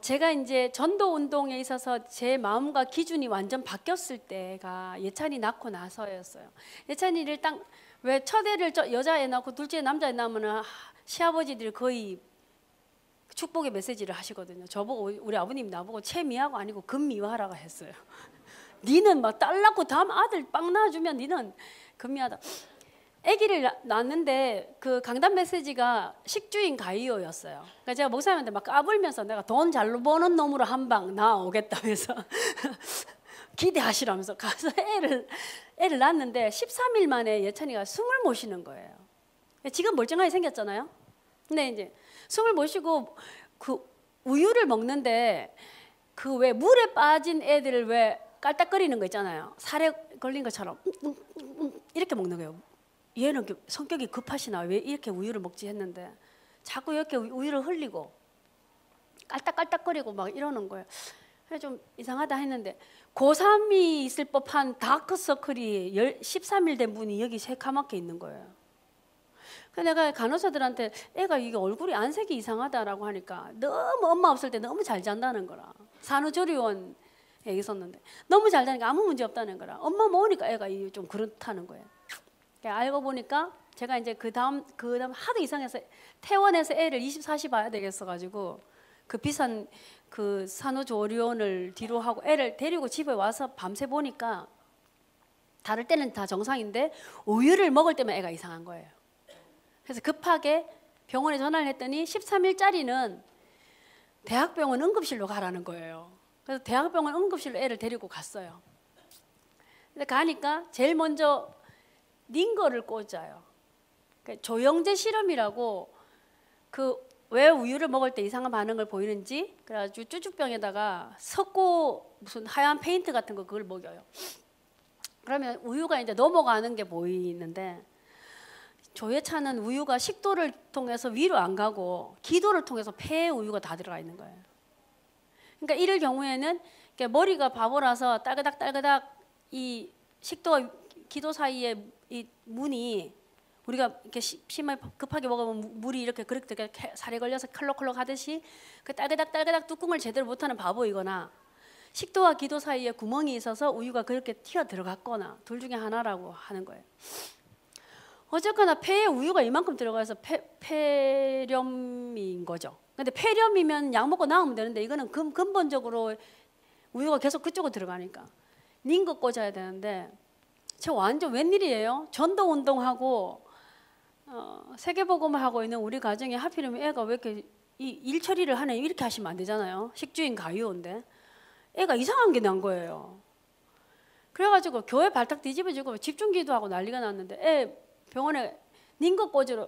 제가 이제 전도 운동에 있어서 제 마음과 기준이 완전 바뀌었을 때가 예찬이 낳고 나서였어요. 예찬이를 딱 왜 첫 애를 여자애 낳고 둘째 남자애 낳으면은 시아버지들이 거의 축복의 메시지를 하시거든요. 저보고 우리 아버님 나보고 채미하고 아니고 금미화라고 했어요. 니는 막 딸 낳고 다음 아들 빵 낳아주면 니는 금미하다. 아기를 낳았는데 그 강단 메시지가 식주인 가이오였어요. 그러니까 제가 목사님한테 막 까불면서 내가 돈 잘 버는 놈으로 한 방 낳아오겠다면서 기대하시라면서 가서 애를 낳았는데 13일 만에 예찬이가 숨을 못 쉬는 거예요. 지금 멀쩡하게 생겼잖아요. 근데 이제 숨을 못 쉬고 그 우유를 먹는데 그 왜 물에 빠진 애들을 왜 깔딱거리는 거 있잖아요. 살에 걸린 것처럼 이렇게 먹는 거예요. 얘는 성격이 급하시나 왜 이렇게 우유를 먹지 했는데 자꾸 이렇게 우유를 흘리고 깔딱깔딱거리고 막 이러는 거예요. 그래서 좀 이상하다 했는데 고3이 있을 법한 다크서클이 13일 된 분이 여기 새카맣게 있는 거예요. 그래서 내가 간호사들한테 애가 이게 얼굴이 안색이 이상하다라고 하니까 너무 엄마 없을 때 너무 잘 잔다는 거라. 산후조리원에 있었는데 너무 잘 자니까 아무 문제 없다는 거라. 엄마 모으니까 애가 좀 그렇다는 거예요. 알고 보니까 제가 이제 그 다음 하도 이상해서 퇴원해서 애를 24시 봐야 되겠어 가지고 그 비싼 그 산후조리원을 뒤로 하고 애를 데리고 집에 와서 밤새 보니까 다를 때는 다 정상인데 우유를 먹을 때만 애가 이상한 거예요. 그래서 급하게 병원에 전화를 했더니 13일짜리는 대학병원 응급실로 가라는 거예요. 그래서 대학병원 응급실로 애를 데리고 갔어요. 근데 가니까 제일 먼저 링거를 꽂아요. 그러니까 조영제 실험이라고 그 왜 우유를 먹을 때 이상한 반응을 보이는지 그래가지고 쭈쭈병에다가 섞고 무슨 하얀 페인트 같은 거 그걸 먹여요. 그러면 우유가 이제 넘어가는 게 보이는데 조예찬은 우유가 식도를 통해서 위로 안 가고 기도를 통해서 폐에 우유가 다 들어가 있는 거예요. 그러니까 이럴 경우에는 머리가 바보라서 딸그닥 이 식도와 기도 사이에 이 문이 우리가 이렇게 심하게 급하게 먹으면 물이 이렇게 그렇게 살에 걸려서 컬럭컬럭 하듯이 그 딸그닥 뚜껑을 제대로 못하는 바보이거나 식도와 기도 사이에 구멍이 있어서 우유가 그렇게 튀어 들어갔거나 둘 중에 하나라고 하는 거예요. 어쨌거나 폐에 우유가 이만큼 들어가서 폐렴인 거죠. 근데 폐렴이면 약 먹고 나으면 되는데 이거는 근본적으로 우유가 계속 그쪽으로 들어가니까 링거 꽂아야 되는데 저 완전 웬일이에요. 전도 운동하고 세계복음을 하고 있는 우리 가정에 하필이면 애가 왜 이렇게 이 일 처리를 하네 이렇게 하시면 안 되잖아요. 식주인 가이오인데 애가 이상한 게 난 거예요. 그래가지고 교회 발탁 뒤집어지고 집중기도하고 난리가 났는데 애 병원에 링거 꽂으러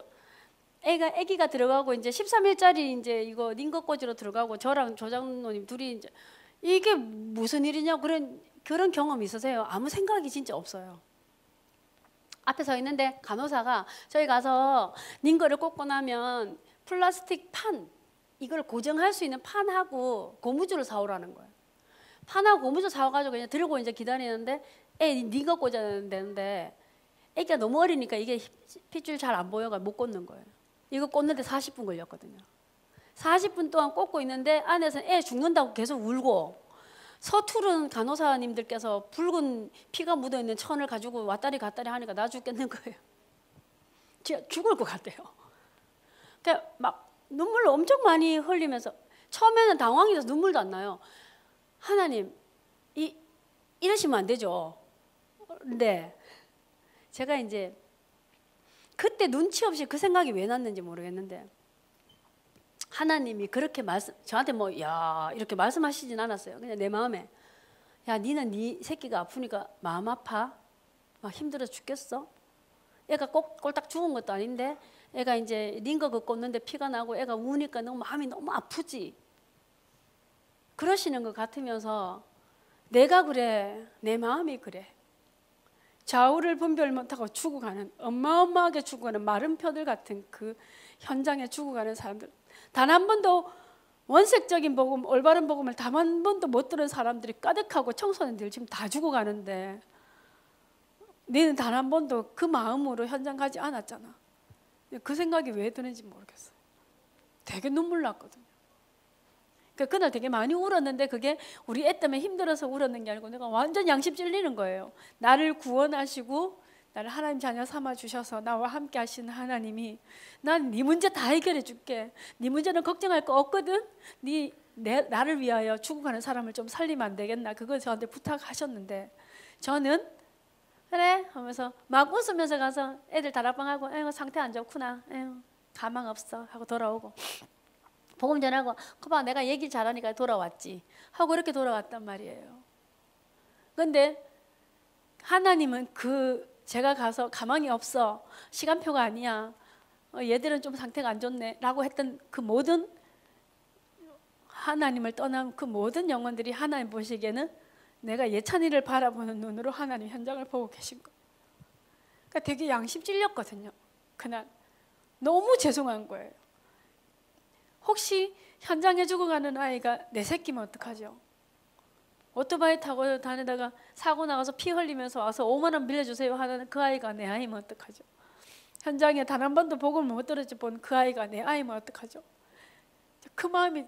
아기가 들어가고 이제 13일짜리 이제 이거 링거 꽂으러 들어가고 저랑 조장로님 둘이 이제 이게 무슨 일이냐 그런 경험 있으세요? 아무 생각이 진짜 없어요. 앞에 서 있는데 간호사가 저희 가서 링거를 꽂고 나면 플라스틱 판 이걸 고정할 수 있는 판하고 고무줄을 사오라는 거예요. 판하고 고무줄 사와가지고 그냥 들고 이제 기다리는데 애 링거 꽂아야 되는데 애기가 너무 어리니까 이게 핏줄 잘 안 보여가 못 꽂는 거예요. 이거 꽂는데 40분 걸렸거든요. 40분 동안 꽂고 있는데 안에서 애 죽는다고 계속 울고 서투른 간호사님들께서 붉은 피가 묻어있는 천을 가지고 왔다리 갔다리 하니까 나 죽겠는 거예요. 진짜 죽을 것 같아요. 그러니까 막 눈물을 엄청 많이 흘리면서 처음에는 당황이 돼서 눈물도 안 나요. 하나님 이러시면 안 되죠. 네. 제가 이제 그때 눈치 없이 그 생각이 왜 났는지 모르겠는데 하나님이 그렇게 저한테 뭐 야 이렇게 말씀하시진 않았어요. 그냥 내 마음에 야 니는 네 새끼가 아프니까 마음 아파? 막 힘들어 죽겠어? 애가 꼴딱 죽은 것도 아닌데 애가 이제 링거 꽂는데 피가 나고 애가 우니까 너무 마음이 너무 아프지. 그러시는 것 같으면서 내가 그래, 내 마음이 그래. 좌우를 분별 못하고 죽어가는, 어마어마하게 죽어가는 마른 표들 같은 그 현장에 죽어가는 사람들, 단 한 번도 원색적인 복음, 올바른 복음을 단 한 번도 못 들은 사람들이 가득하고 청소년들 지금 다 죽어가는데 너는 단 한 번도 그 마음으로 현장 가지 않았잖아. 그 생각이 왜 드는지 모르겠어요. 되게 눈물 났거든요. 그날 되게 많이 울었는데 그게 우리 애 때문에 힘들어서 울었는 게 아니고 내가 완전 양심 찔리는 거예요. 나를 구원하시고 나를 하나님 자녀 삼아 주셔서 나와 함께 하시는 하나님이 난 네 문제 다 해결해 줄게. 네 문제는 걱정할 거 없거든. 나를 위하여 죽어가는 사람을 좀 살리면 안 되겠나. 그걸 저한테 부탁하셨는데 저는 그래 하면서 막 웃으면서 가서 애들 다락방하고 에휴 상태 안 좋구나. 에휴 가망 없어 하고 돌아오고 복음 전하고 거봐 내가 얘기 잘하니까 돌아왔지 하고 이렇게 돌아왔단 말이에요. 근데 하나님은 제가 가서 가망이 없어 시간표가 아니야 얘들은 좀 상태가 안 좋네 라고 했던 그 모든 하나님을 떠난 그 모든 영혼들이 하나님 보시기에는 내가 예찬이를 바라보는 눈으로 하나님 현장을 보고 계신 거예요. 그러니까 되게 양심 찔렸거든요. 그날 너무 죄송한 거예요. 혹시 현장에 죽어가는 아이가 내 새끼면 어떡하죠? 오토바이 타고 다니다가 사고 나가서 피 흘리면서 와서 5만 원 빌려주세요 하는 그 아이가 내 아이면 어떡하죠? 현장에 단 한 번도 복음을 못 들어지 본 그 아이가 내 아이면 어떡하죠? 그 마음이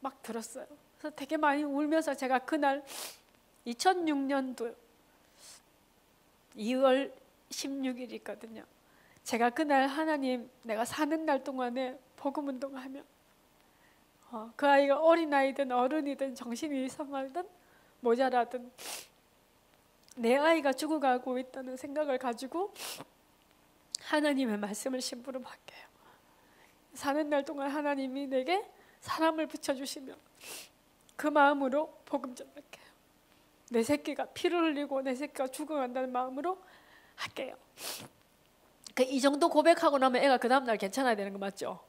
막 들었어요. 그래서 되게 많이 울면서 제가 그날 2006년도 2월 16일이거든요. 제가 그날 하나님 내가 사는 날 동안에 복음 운동하면 그 아이가 어린아이든 어른이든 정신이 이상하든 모자라든 내 아이가 죽어가고 있다는 생각을 가지고 하나님의 말씀을 심부름할게요. 사는 날 동안 하나님이 내게 사람을 붙여주시면 그 마음으로 복음 전할게요. 내 새끼가 피를 흘리고 내 새끼가 죽어간다는 마음으로 할게요. 이 정도 고백하고 나면 애가 그 다음날 괜찮아야 되는 거 맞죠?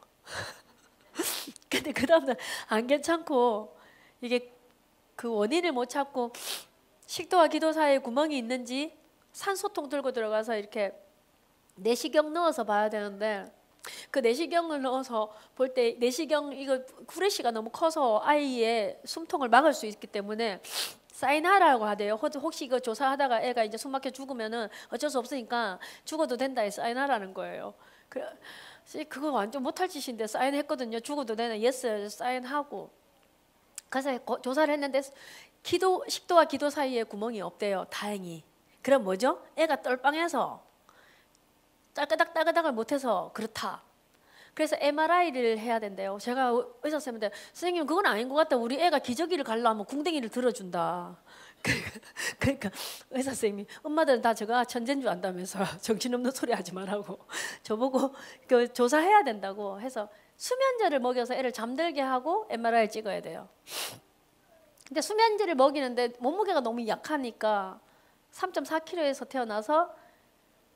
근데 그 다음날 안 괜찮고 이게 그 원인을 못 찾고 식도와 기도 사이에 구멍이 있는지 산소통 들고 들어가서 이렇게 내시경 넣어서 봐야 되는데 그 내시경을 넣어서 볼 때 내시경 이거 후레쉬가 너무 커서 아이의 숨통을 막을 수 있기 때문에 사인하라고 하대요. 혹시 이거 조사하다가 애가 이제 숨 막혀 죽으면은 어쩔 수 없으니까 죽어도 된다 해서 사인하라는 거예요. 그거 완전 못할 짓인데 사인했거든요. 죽어도 되는 예스 사인하고 그래서 조사를 했는데 식도와 기도 사이에 구멍이 없대요. 다행히. 그럼 뭐죠? 애가 똘빵해서 딸그닥딸그닥을 못해서 그렇다. 그래서 MRI를 해야 된대요. 제가 의사 선생님한테 선생님 그건 아닌 것 같다. 우리 애가 기저귀를 갈라면 궁뎅이를 들어준다. 그러니까 의사 선생님이 엄마들은 다 제가 천재인 줄 안다면서 정신없는 소리 하지 말라고 저보고 조사해야 된다고 해서 수면제를 먹여서 애를 잠들게 하고 MRI를 찍어야 돼요. 근데 수면제를 먹이는데 몸무게가 너무 약하니까 3.4kg에서 태어나서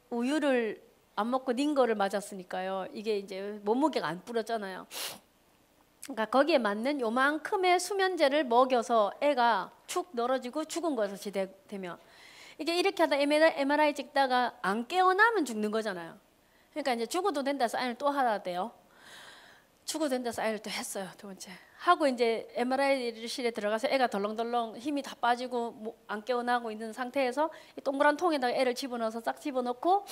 우유를 안 먹고 링거를 맞았으니까요. 이게 이제 몸무게가 안 불었잖아요. 그러니까 거기에 맞는 요만큼의 수면제를 먹여서 애가 축 늘어지고 죽은 거에서 지되면 이게 이렇게 하다 MRI 찍다가 안 깨어나면 죽는 거잖아요. 그러니까 이제 죽어도 된다 사인을 또 하라 돼요. 죽어도 된다 사인을 또 했어요. 두 번째 하고 이제 MRI실에 들어가서 애가 덜렁덜렁 힘이 다 빠지고 안 깨어나고 있는 상태에서 이 동그란 통에다가 애를 집어넣어서 싹 집어넣고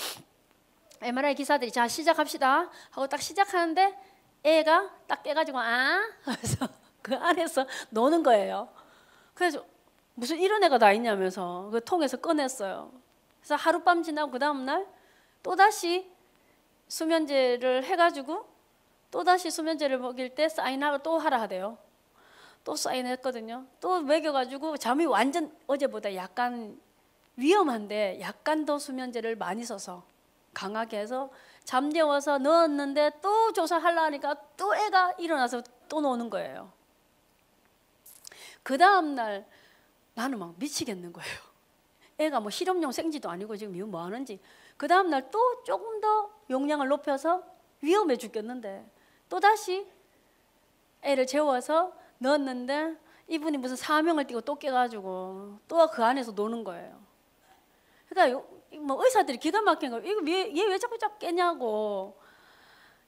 MRI 기사들이 자 시작합시다 하고 딱 시작하는데 애가 딱 깨가지고 하면서 그 안에서 노는 거예요. 그래서 무슨 이런 애가 다 있냐면서 그 통에서 꺼냈어요. 그래서 하룻밤 지나고 그 다음날 또다시 수면제를 해가지고 또다시 수면제를 먹일 때 사인하고 또 하라 하대요. 또 사인했거든요. 또 먹여가지고 잠이 완전 어제보다 약간 위험한데 약간 더 수면제를 많이 써서 강하게 해서 잠재워서 넣었는데 또 조사하려 하니까 또 애가 일어나서 또 노는 거예요. 그 다음날 나는 막 미치겠는 거예요. 애가 뭐 실험용 생지도 아니고 지금 이거 뭐 하는지. 그 다음날 또 조금 더 용량을 높여서 위험해 죽겠는데 또다시 애를 재워서 넣었는데 이분이 무슨 사명을 띠고 또 깨가지고 또 그 안에서 노는 거예요. 그러니까 뭐 의사들이 기가 막힌 거예요. 이거 얘 왜 자꾸 깨냐고.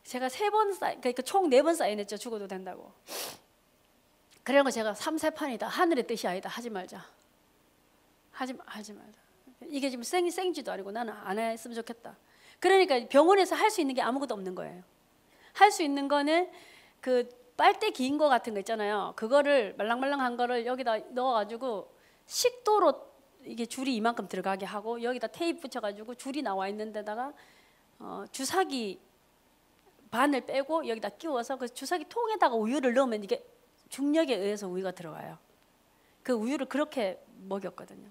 제가 3번 그러니까 총 4번 사인했죠. 죽어도 된다고. 그래서 제가 3세판이다. 하늘의 뜻이 아니다. 하지 말자. 하지 말자. 이게 지금 생지도 아니고 나는 안 했으면 좋겠다. 그러니까 병원에서 할 수 있는 게 아무것도 없는 거예요. 할 수 있는 거는 그 빨대 긴 거 같은 거 있잖아요. 그거를 말랑말랑한 거를 여기다 넣어가지고 식도로 이게 줄이 이만큼 들어가게 하고 여기다 테이프 붙여가지고 줄이 나와 있는 데다가 주사기 반을 빼고 여기다 끼워서 그 주사기 통에다가 우유를 넣으면 이게 중력에 의해서 우유가 들어가요. 그 우유를 그렇게 먹였거든요.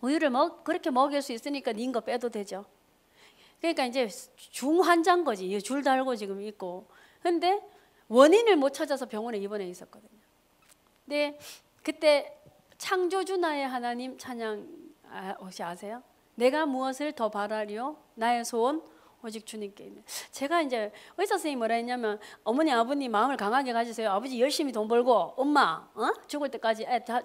우유를 그렇게 먹일 수 있으니까 닌 거 빼도 되죠. 그러니까 이제 중환자인 거지. 줄 달고 지금 있고. 근데 원인을 못 찾아서 병원에 입원해 있었거든요. 근데 그때 창조주 나의 하나님 찬양 혹시 아세요? 내가 무엇을 더 바라리요? 나의 소원 오직 주님께 있는. 제가 이제 의사 선생님이 뭐라 했냐면 어머니 아버님 마음을 강하게 가지세요. 아버지 열심히 돈 벌고 엄마 죽을 때까지 애 다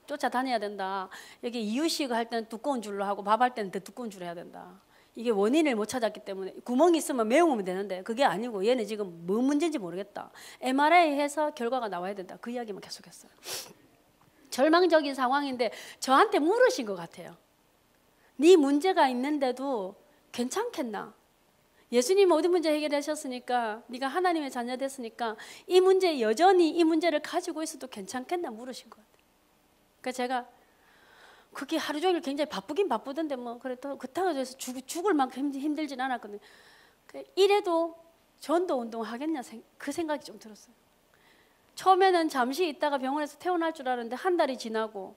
쫓아다녀야 된다. 여기 이유식 할 때는 두꺼운 줄로 하고 밥 할 때는 더 두꺼운 줄 해야 된다. 이게 원인을 못 찾았기 때문에 구멍이 있으면 메우면 되는데 그게 아니고 얘는 지금 뭐 문제인지 모르겠다. MRI 해서 결과가 나와야 된다. 그 이야기만 계속했어요. 절망적인 상황인데 저한테 물으신 것 같아요. 네 문제가 있는데도 괜찮겠나? 예수님 모든 문제 해결하셨으니까 네가 하나님의 자녀 됐으니까 이 문제 여전히 이 문제를 가지고 있어도 괜찮겠나 물으신 것 같아요. 그러니까 제가 그게 하루 종일 굉장히 바쁘긴 바쁘던데 뭐 그래도 그렇다고 해서 죽을 만큼 힘들진 않았거든요. 이래도 전도 운동 하겠냐 그 생각이 좀 들었어요. 처음에는 잠시 있다가 병원에서 퇴원할 줄 알았는데 한 달이 지나고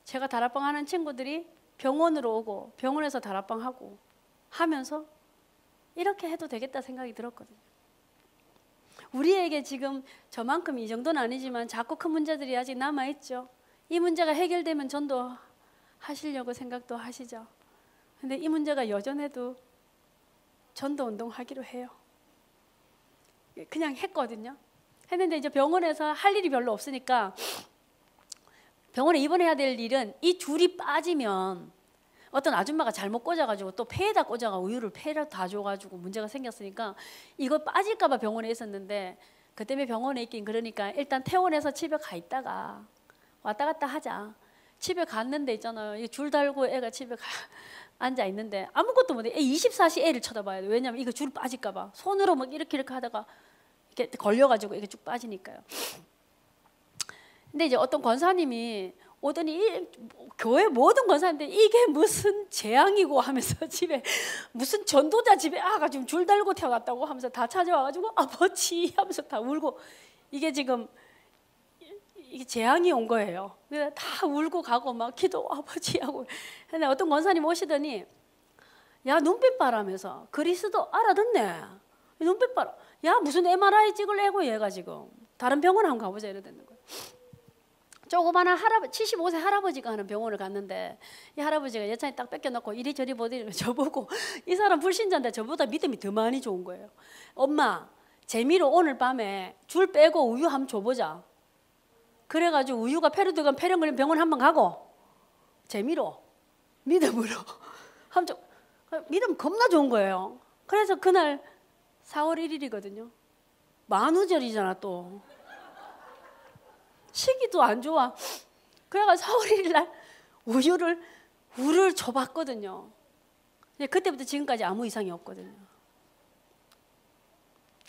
제가 다락방 하는 친구들이 병원으로 오고 병원에서 다락방 하고 하면서 이렇게 해도 되겠다 생각이 들었거든요. 우리에게 지금 저만큼 이 정도는 아니지만 자꾸 큰 문제들이 아직 남아있죠. 이 문제가 해결되면 전도 하시려고 생각도 하시죠. 근데 이 문제가 여전해도 전도 운동하기로 해요. 그냥 했거든요. 했는데 이제 병원에서 할 일이 별로 없으니까 병원에 입원해야 될 일은 이 줄이 빠지면 어떤 아줌마가 잘못 꽂아가지고 또 폐에다 꽂아가 우유를 폐를 다 줘가지고 문제가 생겼으니까 이거 빠질까봐 병원에 있었는데 그 때문에 병원에 있긴 그러니까 일단 퇴원해서 집에 가 있다가 왔다 갔다 하자. 집에 갔는데 있잖아요. 줄 달고 애가 집에 앉아 있는데 아무것도 못해. 24시 애를 쳐다봐야 돼. 왜냐면 이거 줄 빠질까봐 손으로 막 이렇게 하다가 이렇게 걸려가지고 이게 쭉 빠지니까요. 근데 이제 어떤 권사님이 오더니 교회 모든 권사님들이 이게 무슨 재앙이고 하면서 집에 무슨 전도자 집에 아가 지금 줄 달고 태어났다고 하면서 다 찾아와가지고 아버지 하면서 다 울고 이게 지금 이게 재앙이 온 거예요. 그래서 다 울고 가고 막 기도 아버지 하고. 근데 어떤 권사님 오시더니 야 눈빛 봐라면서 그리스도 알아듣네. 눈빛 봐라. 야 무슨 MRI 찍으려고 얘가 지금 다른 병원 한번 가보자 이러는 거예요. 조그마한 75세 할아버지가 하는 병원을 갔는데 이 할아버지가 예찬이 딱 뺏겨놓고 이리저리 보더니 저보고 이 사람 불신자인데 저보다 믿음이 더 많이 좋은 거예요. 엄마 재미로 오늘 밤에 줄 빼고 우유 한번 줘보자. 그래가지고 우유가 폐로 들어간 폐렴 걸린 병원 한번 가고 재미로 믿음으로 한번 믿음 겁나 좋은 거예요. 그래서 그날 4월 1일이거든요. 만우절이잖아 또. 시기도 안 좋아. 그래가지고 4월 1일 날 우유를 줘봤거든요. 그때부터 지금까지 아무 이상이 없거든요.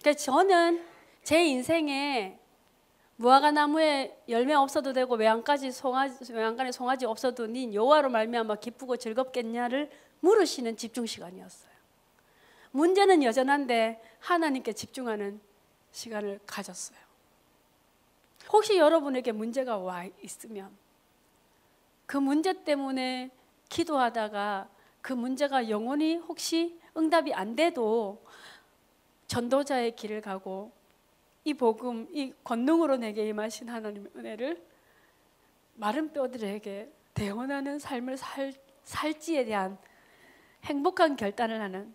그러니까 저는 제 인생에 무화과 나무에 열매 없어도 되고 외양간에 송아지 없어도 닌 여호와로 말미암아 기쁘고 즐겁겠냐를 물으시는 집중 시간이었어요. 문제는 여전한데 하나님께 집중하는 시간을 가졌어요. 혹시 여러분에게 문제가 와 있으면 그 문제 때문에 기도하다가 그 문제가 영원히 혹시 응답이 안 돼도 전도자의 길을 가고 이 복음, 이 권능으로 내게 임하신 하나님의 은혜를 마른 뼈들에게 대원하는 삶을 살지에 대한 행복한 결단을 하는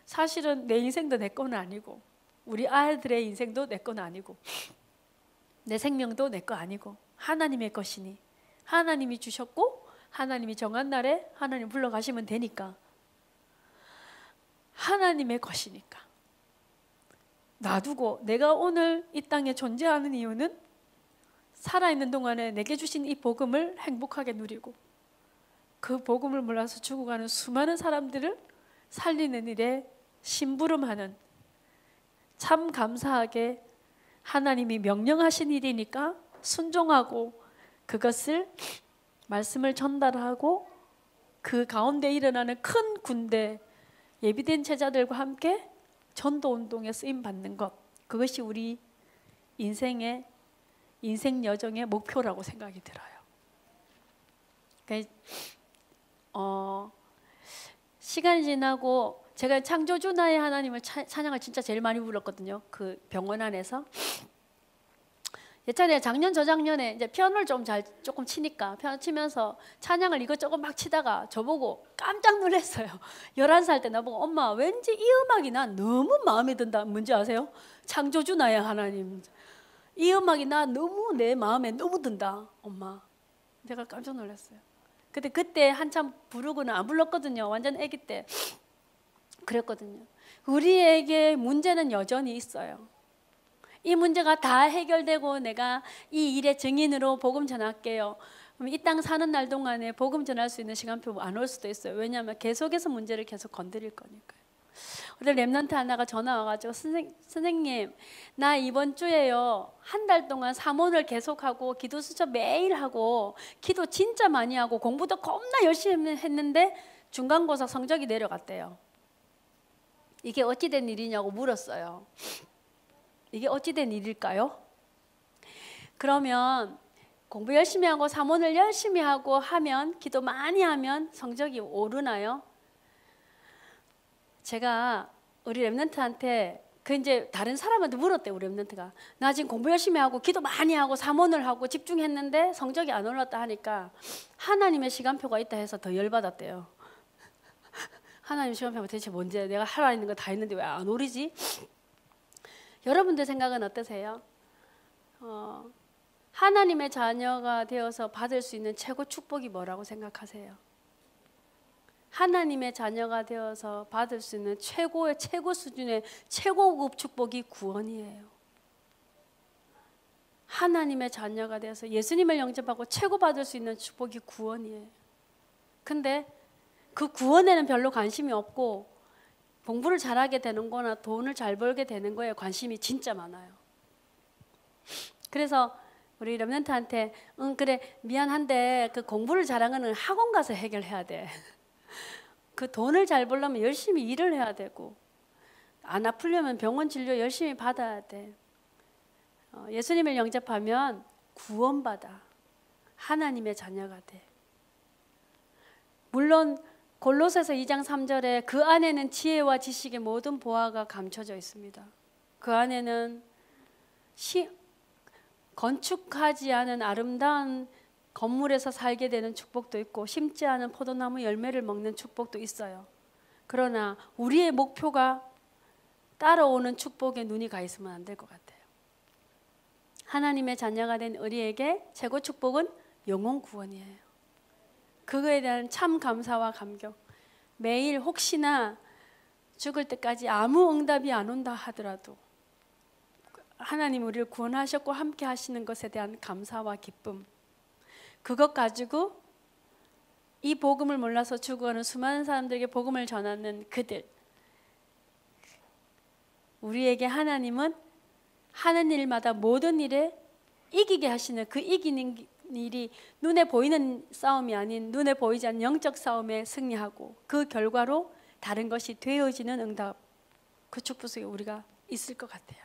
사실은 내 인생도 내 건 아니고 우리 아이들의 인생도 내 건 아니고 내 생명도 내 거 아니고 하나님의 것이니 하나님이 주셨고 하나님이 정한 날에 하나님 불러가시면 되니까 하나님의 것이니까 놔두고 내가 오늘 이 땅에 존재하는 이유는 살아있는 동안에 내게 주신 이 복음을 행복하게 누리고 그 복음을 몰라서 죽어가는 수많은 사람들을 살리는 일에 심부름하는 참 감사하게 하나님이 명령하신 일이니까 순종하고 그것을 말씀을 전달하고 그 가운데 일어나는 큰 군대 예비된 제자들과 함께 전도운동에 쓰임받는 것, 그것이 우리 인생 여정의 목표라고 생각이 들어요. 그러니까 시간이 지나고 제가 창조주 나의 하나님을 찬양을 진짜 제일 많이 불렀거든요. 그 병원 안에서. 예전에 작년 저작년에 이제 피아노를 조금 치니까 피아노 치면서 찬양을 이것저것 막 치다가 저보고 깜짝 놀랐어요. 11살 때 나보고 엄마 왠지 이 음악이 난 너무 마음에 든다. 뭔지 아세요? 창조주 나의 하나님. 이 음악이 나 너무 내 마음에 너무 든다. 엄마. 제가 깜짝 놀랐어요. 근데 그때 한참 부르고는 안 불렀거든요. 완전 아기 때. 그랬거든요. 우리에게 문제는 여전히 있어요. 이 문제가 다 해결되고 내가 이 일의 증인으로 복음 전할게요. 그럼 이 땅 사는 날 동안에 복음 전할 수 있는 시간표 안 올 수도 있어요. 왜냐하면 계속해서 문제를 계속 건드릴 거니까요. 오늘 랩런트 하나가 전화 와가지고 선생님 나 이번 주에요 한 달 동안 사모를 계속하고 기도 수첩 매일 하고 기도 진짜 많이 하고 공부도 겁나 열심히 했는데 중간고사 성적이 내려갔대요. 이게 어찌된 일이냐고 물었어요. 이게 어찌된 일일까요? 그러면 공부 열심히 하고 사모를 열심히 하고 하면 기도 많이 하면 성적이 오르나요? 제가 우리 랩런트한테 그 이제 다른 사람한테 물었대요. 우리 랩런트가 나 지금 공부 열심히 하고 기도 많이 하고 사모를 하고 집중했는데 성적이 안 올랐다 하니까 하나님의 시간표가 있다 해서 더 열받았대요. 하나님의 시간표가 대체 뭔지 내가 하라 있는 거 다 했는데 왜 안 오르지? 여러분들 생각은 어떠세요? 하나님의 자녀가 되어서 받을 수 있는 최고 축복이 뭐라고 생각하세요? 하나님의 자녀가 되어서 받을 수 있는 최고 수준의 최고급 축복이 구원이에요. 하나님의 자녀가 되어서 예수님을 영접하고 최고 받을 수 있는 축복이 구원이에요. 근데 그 구원에는 별로 관심이 없고 공부를 잘하게 되는 거나 돈을 잘 벌게 되는 거에 관심이 진짜 많아요. 그래서 우리 랩런트한테 그래 미안한데 그 공부를 잘한 거는 학원 가서 해결해야 돼. 그 돈을 잘 벌려면 열심히 일을 해야 되고 안 아프려면 병원 진료 열심히 받아야 돼. 예수님을 영접하면 구원받아 하나님의 자녀가 돼. 물론 골로새서 2장 3절에 그 안에는 지혜와 지식의 모든 보화가 감춰져 있습니다. 그 안에는 건축하지 않은 아름다운 건물에서 살게 되는 축복도 있고 심지 않은 포도나무 열매를 먹는 축복도 있어요. 그러나 우리의 목표가 따라오는 축복에 눈이 가 있으면 안 될 것 같아요. 하나님의 자녀가 된 우리에게 최고 축복은 영혼 구원이에요. 그거에 대한 참 감사와 감격. 매일 혹시나 죽을 때까지 아무 응답이 안 온다 하더라도 하나님 우리를 구원하셨고 함께 하시는 것에 대한 감사와 기쁨, 그것 가지고 이 복음을 몰라서 죽어가는 수많은 사람들에게 복음을 전하는 그들, 우리에게 하나님은 하는 일마다 모든 일에 이기게 하시는 그 이기는 일이 눈에 보이는 싸움이 아닌 눈에 보이지 않는 영적 싸움에 승리하고 그 결과로 다른 것이 되어지는 응답, 그 축복 속에 우리가 있을 것 같아요.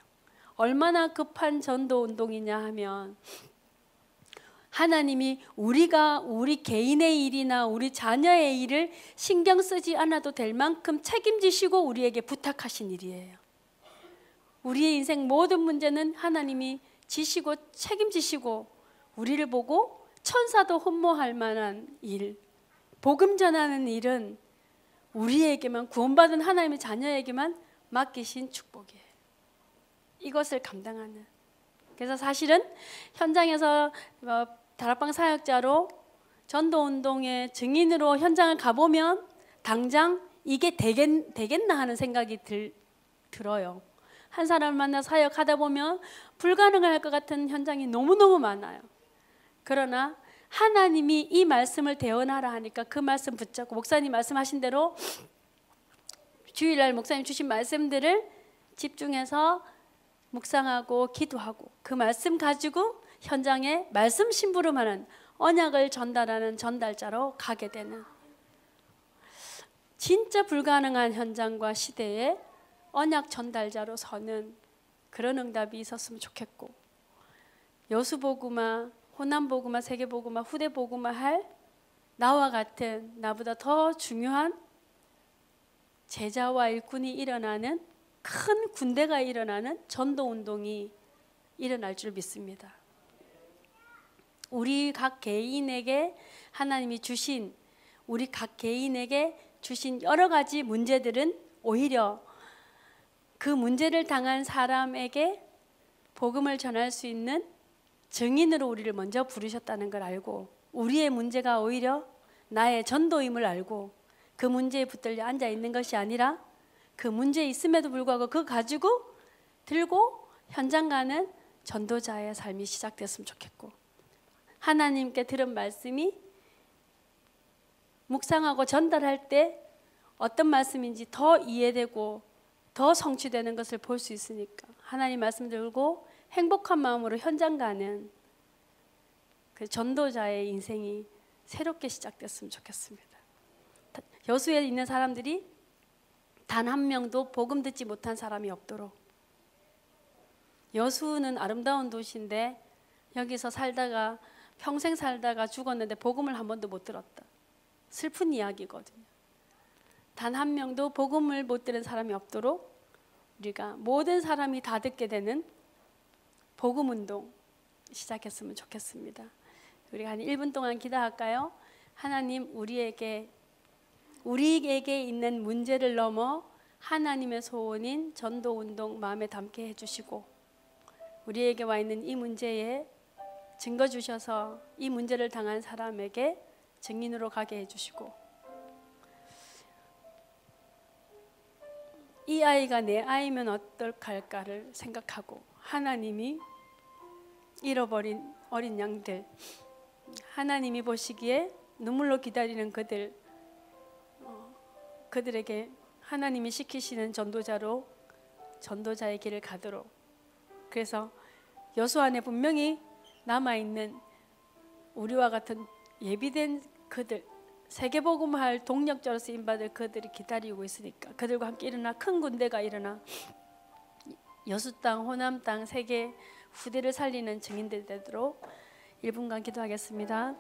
얼마나 급한 전도 운동이냐 하면 하나님이 우리 개인의 일이나 우리 자녀의 일을 신경 쓰지 않아도 될 만큼 책임지시고 우리에게 부탁하신 일이에요. 우리의 인생 모든 문제는 하나님이 지시고 책임지시고 우리를 보고 천사도 흠모할 만한 일, 복음 전하는 일은 우리에게만, 구원받은 하나님의 자녀에게만 맡기신 축복이에요. 이것을 감당하는. 그래서 사실은 현장에서 다락방 사역자로 전도운동의 증인으로 현장을 가보면 당장 이게 되겠나 하는 생각이 들어요. 한 사람을 만나 사역하다 보면 불가능할 것 같은 현장이 너무너무 많아요. 그러나 하나님이 이 말씀을 대언하라 하니까 그 말씀 붙잡고 목사님 말씀하신 대로 주일날 목사님 주신 말씀들을 집중해서 묵상하고 기도하고 그 말씀 가지고 현장에 말씀 심부름하는, 언약을 전달하는 전달자로 가게 되는, 진짜 불가능한 현장과 시대에 언약 전달자로 서는 그런 응답이 있었으면 좋겠고, 여수복음화, 호남복음화, 세계복음화, 후대복음화 할 나와 같은, 나보다 더 중요한 제자와 일꾼이 일어나는, 큰 군대가 일어나는 전도운동이 일어날 줄 믿습니다. 우리 각 개인에게 하나님이 주신, 우리 각 개인에게 주신 여러 가지 문제들은 오히려 그 문제를 당한 사람에게 복음을 전할 수 있는 증인으로 우리를 먼저 부르셨다는 걸 알고, 우리의 문제가 오히려 나의 전도임을 알고 그 문제에 붙들려 앉아 있는 것이 아니라 그 문제에 있음에도 불구하고 그거 가지고 들고 현장 가는 전도자의 삶이 시작됐으면 좋겠고, 하나님께 들은 말씀이 묵상하고 전달할 때 어떤 말씀인지 더 이해되고 더 성취되는 것을 볼 수 있으니까 하나님 말씀 들고 행복한 마음으로 현장 가는 그 전도자의 인생이 새롭게 시작됐으면 좋겠습니다. 여수에 있는 사람들이 단 한 명도 복음 듣지 못한 사람이 없도록. 여수는 아름다운 도시인데 여기서 살다가 평생 살다가 죽었는데 복음을 한 번도 못 들었다. 슬픈 이야기거든요. 단 한 명도 복음을 못 들은 사람이 없도록 우리가 모든 사람이 다 듣게 되는 복음 운동 시작했으면 좋겠습니다. 우리가 한 1분 동안 기도할까요? 하나님, 우리에게 있는 문제를 넘어 하나님의 소원인 전도운동 마음에 담게 해주시고, 우리에게 와 있는 이 문제에 증거 주셔서 이 문제를 당한 사람에게 증인으로 가게 해주시고, 이 아이가 내 아이면 어떨까를 생각하고 하나님이 잃어버린 어린 양들, 하나님이 보시기에 눈물로 기다리는 그들에게 하나님이 시키시는 전도자의 길을 가도록. 그래서 여수 안에 분명히 남아있는 우리와 같은 예비된 그들, 세계복음할 동력자로 쓰임받을 그들이 기다리고 있으니까 그들과 함께 일어나 큰 군대가 일어나 여수 땅, 호남 땅, 세계 후대를 살리는 증인들 되도록 1분간 기도하겠습니다.